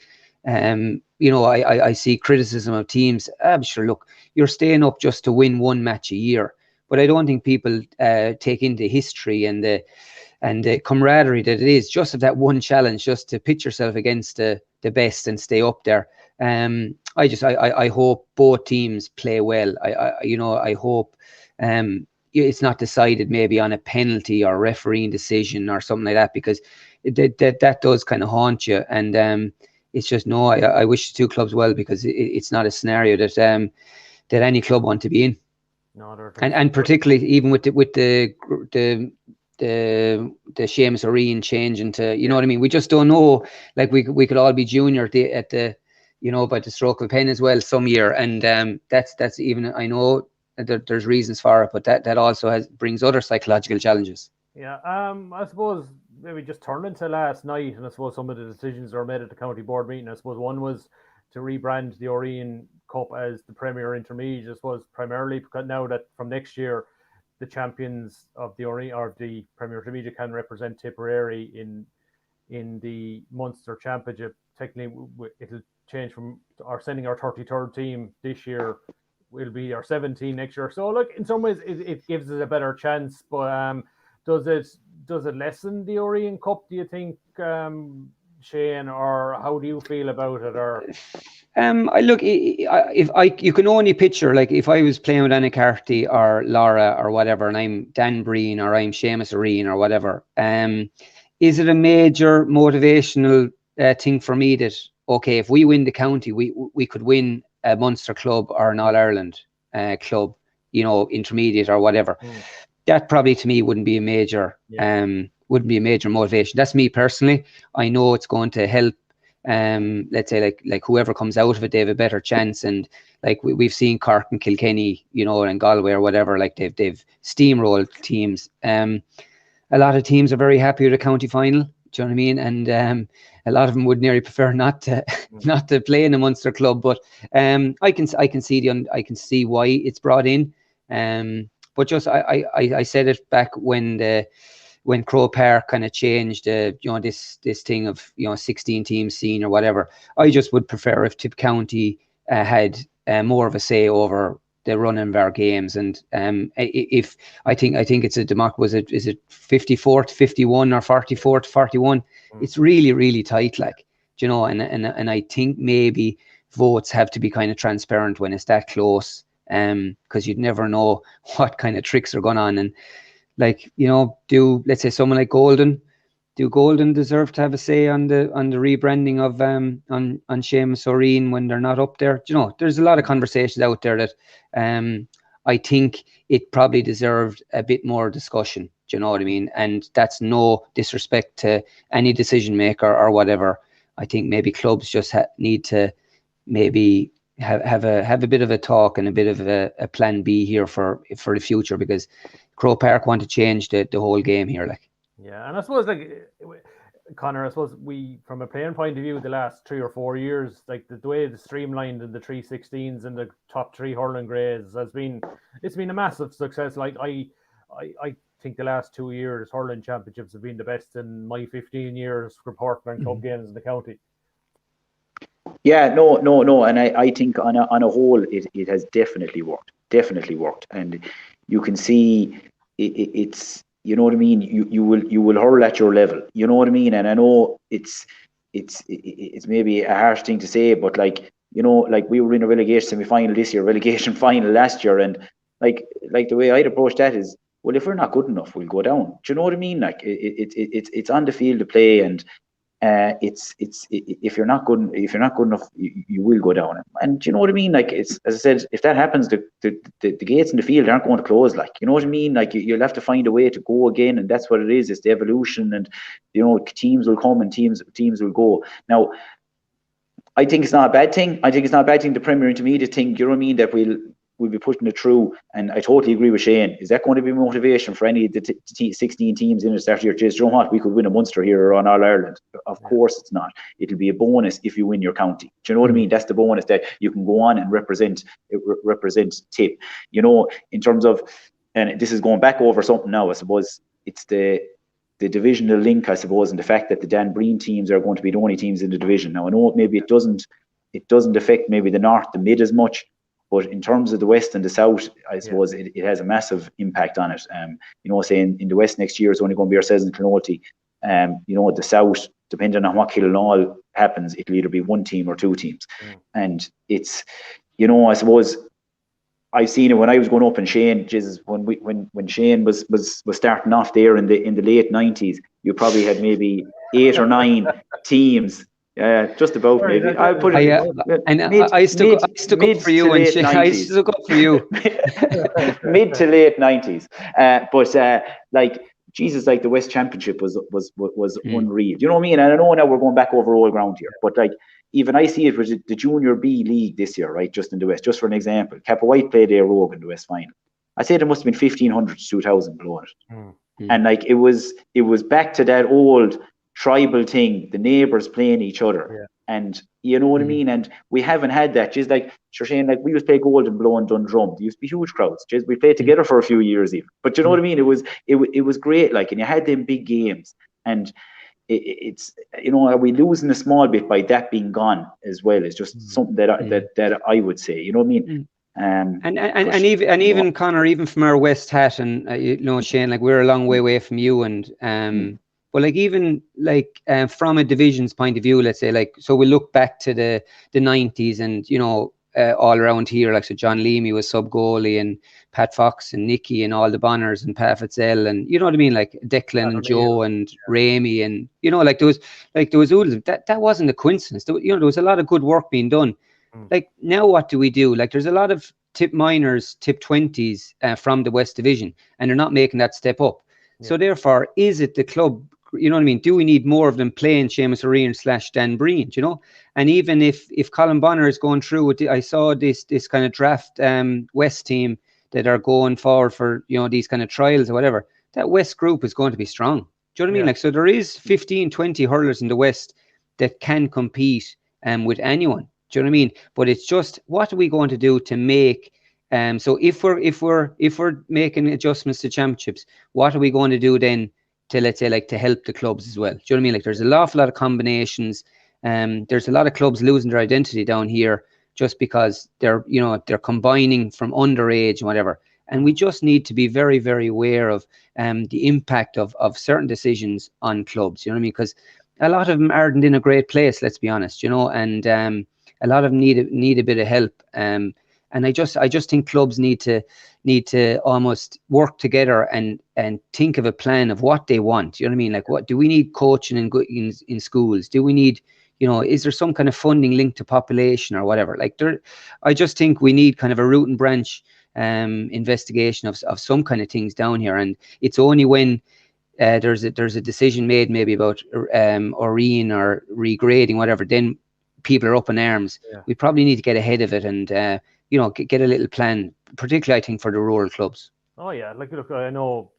I see criticism of teams. I'm sure, look, you're staying up just to win one match a year. But I don't think people take into history and the camaraderie that it is just of that one challenge, just to pitch yourself against the best and stay up there. I hope both teams play well. I hope it's not decided maybe on a penalty or refereeing decision or something like that, because that does kind of haunt you. And it's just I wish the two clubs well, because it's not a scenario that any club want to be in. No, and particularly even with the Seamus O Riain change into, know what I mean? We just don't know. Like we could all be junior at the by the stroke of a pen as well some year, and that's even, I know that there's reasons for it, but that also brings other psychological challenges. Yeah, I suppose maybe just turning to last night, and I suppose some of the decisions that were made at the county board meeting. I suppose one was to rebrand the O Riain Cup as the Premier Intermediate. I suppose primarily because now that from next year the champions of the O Riain or the Premier Intermediate can represent Tipperary in the Munster Championship. Technically, it'll change from sending our 33rd team this year will be our 17 next year. So look, in some ways it gives us a better chance, but does it lessen the O Riain Cup, do you think, Shane, or how do you feel about it? Or you can only picture, like, if I was playing with Anna Carty or Laura or whatever, and I'm Dan Breen or I'm Seamus O Riain or whatever, is it a major motivational thing for me that, okay, if we win the county, we could win a Munster club or an All-Ireland club, intermediate or whatever. That probably to me wouldn't be a major motivation. That's me personally. I know it's going to help. Let's say like whoever comes out of it, they have a better chance. And like we've seen Cork and Kilkenny, and Galway or whatever, like they've steamrolled teams. A lot of teams are very happy with a county final. Do you know what I mean? And a lot of them would nearly prefer not to play in a Munster club. But I can see why it's brought in. But just I said it back when Croke Park kind of changed, this thing of 16 teams scene or whatever. I just would prefer if Tip County had more of a say over the running of our games. And if I think it's a democracy. Is it 54-51 or 44-41? It's really, really tight, like, and I think maybe votes have to be kind of transparent when it's that close, because you'd never know what kind of tricks are going on. And like, let's say someone like Golden deserve to have a say on the rebranding of on Seamus O Riain when they're not up there? There's a lot of conversations out there that I think it probably deserved a bit more discussion. Do you know what I mean? And that's no disrespect to any decision maker or whatever. I think maybe clubs just need to maybe have a bit of a talk and a bit of a plan B here for the future, because Croke Park want to change the whole game here, like. Yeah, and I suppose, like, Conor, I suppose we, from a playing point of view, the last 3 or 4 years, like the way the streamlined and the 316s and the top 3 hurling grades it's been a massive success. Like I think the last 2 years hurling championships have been the best in my 15 years reporting on club games in the county. Yeah, no, and I think on a whole it has definitely worked, and you can see it's. You know what I mean? You will hurl at your level. You know what I mean? And I know it's maybe a harsh thing to say, but like we were in a relegation semi-final this year, relegation final last year, and like the way I'd approach that is, well, if we're not good enough, we'll go down. Do you know what I mean? Like it's on the field to play, and if you're not good enough, you will go down. And you know what I mean? Like, it's, as I said, if that happens, the gates in the field aren't going to close. Like, you know what I mean? Like, you'll have to find a way to go again, and that's what it is. It's the evolution, and teams will come and teams will go. Now, I think it's not a bad thing. The Premier Intermediate thing, you know what I mean, that we'll be pushing it through. And I totally agree with Shane. Is that going to be motivation for any of the 16 teams in the start of your year? You know what? We could win a Munster here or on All-Ireland. Of course it's not. It'll be a bonus if you win your county. Do you know what I mean? That's the bonus, that you can go on and represent Tip. In terms of, and this is going back over something now, I suppose it's the divisional link, I suppose, and the fact that the Dan Breen teams are going to be the only teams in the division. Now, I know maybe it doesn't it doesn't affect maybe the north, the mid as much. But in terms of the west and the south, I suppose it has a massive impact on it. Saying in the west next year is only going to be ourselves and Clonolty. The south, depending on what Killinall happens, it'll either be one team or two teams. And it's, I suppose I've seen it when I was going up in Shane. When Shane was starting off there in the late 90s, you probably had maybe 8 or 9 teams. Just about maybe. I'll put it. I stuck up for you, and I stuck up for you. Mid to late 90s. But Jesus, like the West Championship was unreal. Do you know what I mean? And I know now we're going back over old ground here, but even I see it with the Junior B League this year, right? Just in the West, just for an example, Kappa White played their Rogue in the West final. I say there must have been 1,500 to 2,000 below it, and it was back to that old tribal thing, the neighbours playing each other, and you know what I mean. And we haven't had that. Just Shane, we used to play Golden Blow and Dundrum. There used to be huge crowds. Just we played together for a few years even. But you know what I mean. It was great. And you had them big games, and it's are we losing a small bit by that being gone as well? It's just something that I would say. You know what I mean. And even Conor, even from our West hat, and Shane, we're a long way away from you, and but even from a divisions point of view, let's say so we look back to the 90s, and all around here, so John Leamy was sub goalie, and Pat Fox and Nicky and all the Bonners and Pat Fitzell, and you know what I mean, Declan and Joe and Ramey, and there was oodles. That wasn't a coincidence. There was a lot of good work being done. Now what do we do? There's a lot of tip minors, tip 20s from the West Division, and they're not making that step up. So therefore, is it the club? You know what I mean? Do we need more of them playing Seamus O Riain / Dan Breen? And even if Colin Bonner is going through with I saw this kind of draft West team that are going forward for these kind of trials or whatever, that West group is going to be strong. Do you know what I mean? So there is 15, 20 hurlers in the West that can compete with anyone. Do you know what I mean? But it's just, what are we going to do to make so if we're making adjustments to championships, what are we going to do then to, let's say, to help the clubs as well? Do you know what I mean? There's an awful lot of combinations. There's a lot of clubs losing their identity down here just because they're combining from underage and whatever. And we just need to be very, very aware of the impact of certain decisions on clubs. You know what I mean? Because a lot of them aren't in a great place, let's be honest, and a lot of them need a bit of help. And I just think clubs need to almost work together and think of a plan of what they want. You know what I mean? What do we need coaching in schools? Do we need, is there some kind of funding linked to population or whatever? I just think we need kind of a root and branch investigation of some kind of things down here. And it's only when there's a decision made maybe about Orion or regrading, whatever, then people are up in arms. We probably need to get ahead of it and get a little plan, particularly I think for the rural clubs. Oh yeah, look, I know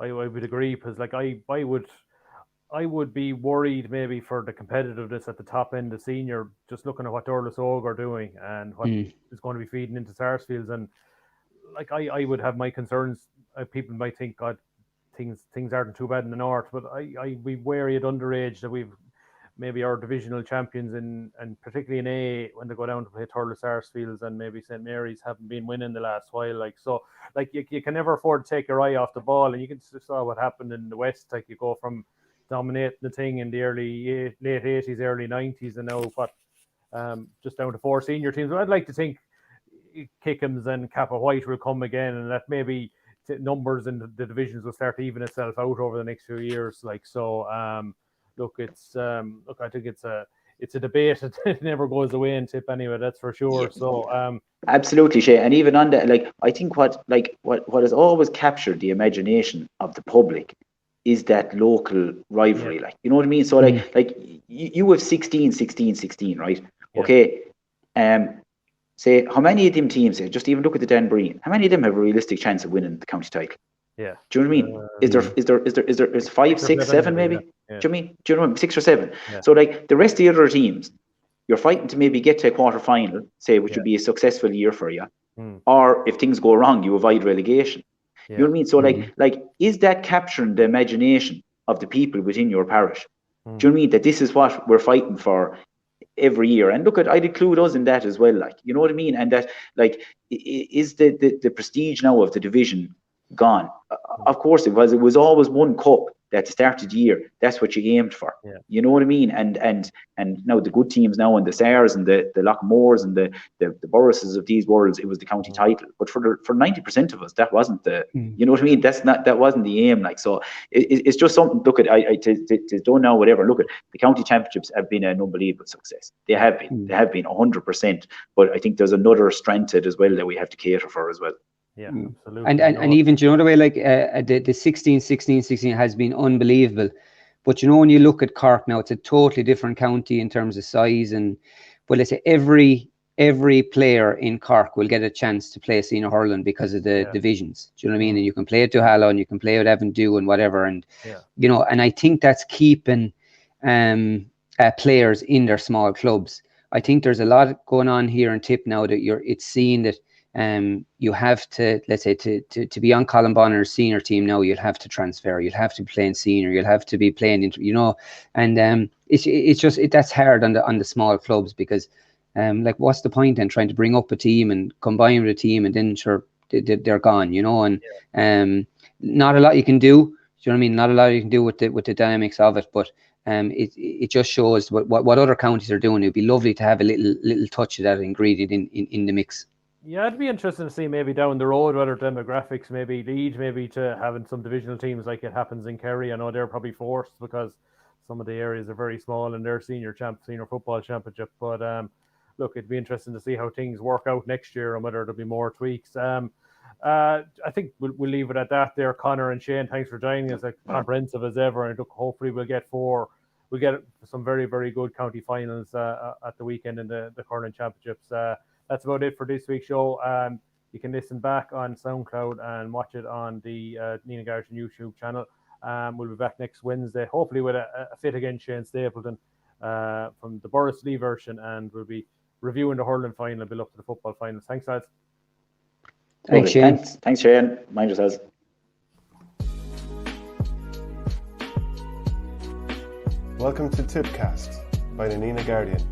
I would agree, because I would be worried maybe for the competitiveness at the top end of senior, just looking at what Thurles are doing and what is going to be feeding into Sarsfields, and I would have my concerns. People might think, God, things aren't too bad in the north, but I'd be wary at underage that we've maybe our divisional champions and particularly in A, when they go down to play Thurles, Sarsfields and maybe St. Mary's, haven't been winning the last while. You can never afford to take your eye off the ball, and you can saw what happened in the West. You go from dominating the thing in the late 80s, early 90s, and now just down to 4 senior teams. But I'd like to think Kickham's and Kappa White will come again, and that maybe numbers in the divisions will start to even itself out over the next few years. I think it's a debate. It never goes away in Tip anyway, that's for sure. Yeah. So absolutely, Shay. And even on that, I think what has always captured the imagination of the public is that local rivalry. You know what I mean? So you have 16, right? Yeah. Okay. Say how many of them teams, just even look at the Dan Breen, how many of them have a realistic chance of winning the county title? Yeah. Do you know what I mean? Is there 5, 6, 7 maybe? Yeah. Do you know what I mean? Do you know what I mean? 6 or 7. Yeah. So the rest of the other teams, you're fighting to maybe get to a quarter final, say, which would be a successful year for you. Or if things go wrong, you avoid relegation. Yeah. You know what I mean? So is that capturing the imagination of the people within your parish? Do you know what I mean? That this is what we're fighting for. every year. And look, I'd include us in that as well. Like, you know what I mean? And that, like, is the prestige now of the division gone? Of course it was. It was always one cup that started the year. That's what you aimed for. Yeah. You know what I mean? And now the good teams now, and the Stars and the Loughmores and the Borrises of these worlds, it was the county title. But for 90% of us, that wasn't the, you know what I mean? That wasn't the aim. Like, so it's just something. Look at to done now, whatever. Look at the county championships have been an unbelievable success. They have been 100%. But I think there's another strand to it as well that we have to cater for as well. Yeah, absolutely. And even, do you know the way, like the 16 has been unbelievable. But you know, when you look at Cork now, it's a totally different county in terms of size. But let's say every player in Cork will get a chance to play senior hurling because of the divisions. Do you know what I mean? And you can play at Duhallow and you can play at Avondhu and whatever. And you know, and I think that's keeping players in their small clubs. I think there's a lot going on here in Tip now that it's seen that you have to, let's say, to be on Colin Bonner's senior team now, you'll have to transfer, you'll have to be playing senior, you'll have to be playing, you know, and it's just that's hard on the small clubs because like, what's the point in trying to bring up a team and combine with a team and then sure they're gone, you know, and not a lot you can do. Do you know what I mean? Not a lot you can do with the dynamics of it, but it just shows what other counties are doing. It'd be lovely to have a little touch of that ingredient in the mix. Yeah, it'd be interesting to see maybe down the road whether demographics maybe lead maybe to having some divisional teams like it happens in Kerry. I know they're probably forced because some of the areas are very small in their senior football championship. But look, it'd be interesting to see how things work out next year and whether there'll be more tweaks. I think we'll leave it at that there. Conor and Shane, thanks for joining us. Comprehensive as ever, and look, hopefully we'll get some very, very good county finals at the weekend in the hurling championships. That's about it for this week's show. You can listen back on SoundCloud and watch it on the Nina Garrison YouTube channel. We'll be back next Wednesday, hopefully with a fit against Shane Stapleton from the Boris Lee version, and we'll be reviewing the hurling final and build up to the football finals. Thanks, lads. Thanks, Shane. Thanks, Shane. Mind yourselves. Welcome to Tippcast by the Nina Guardian.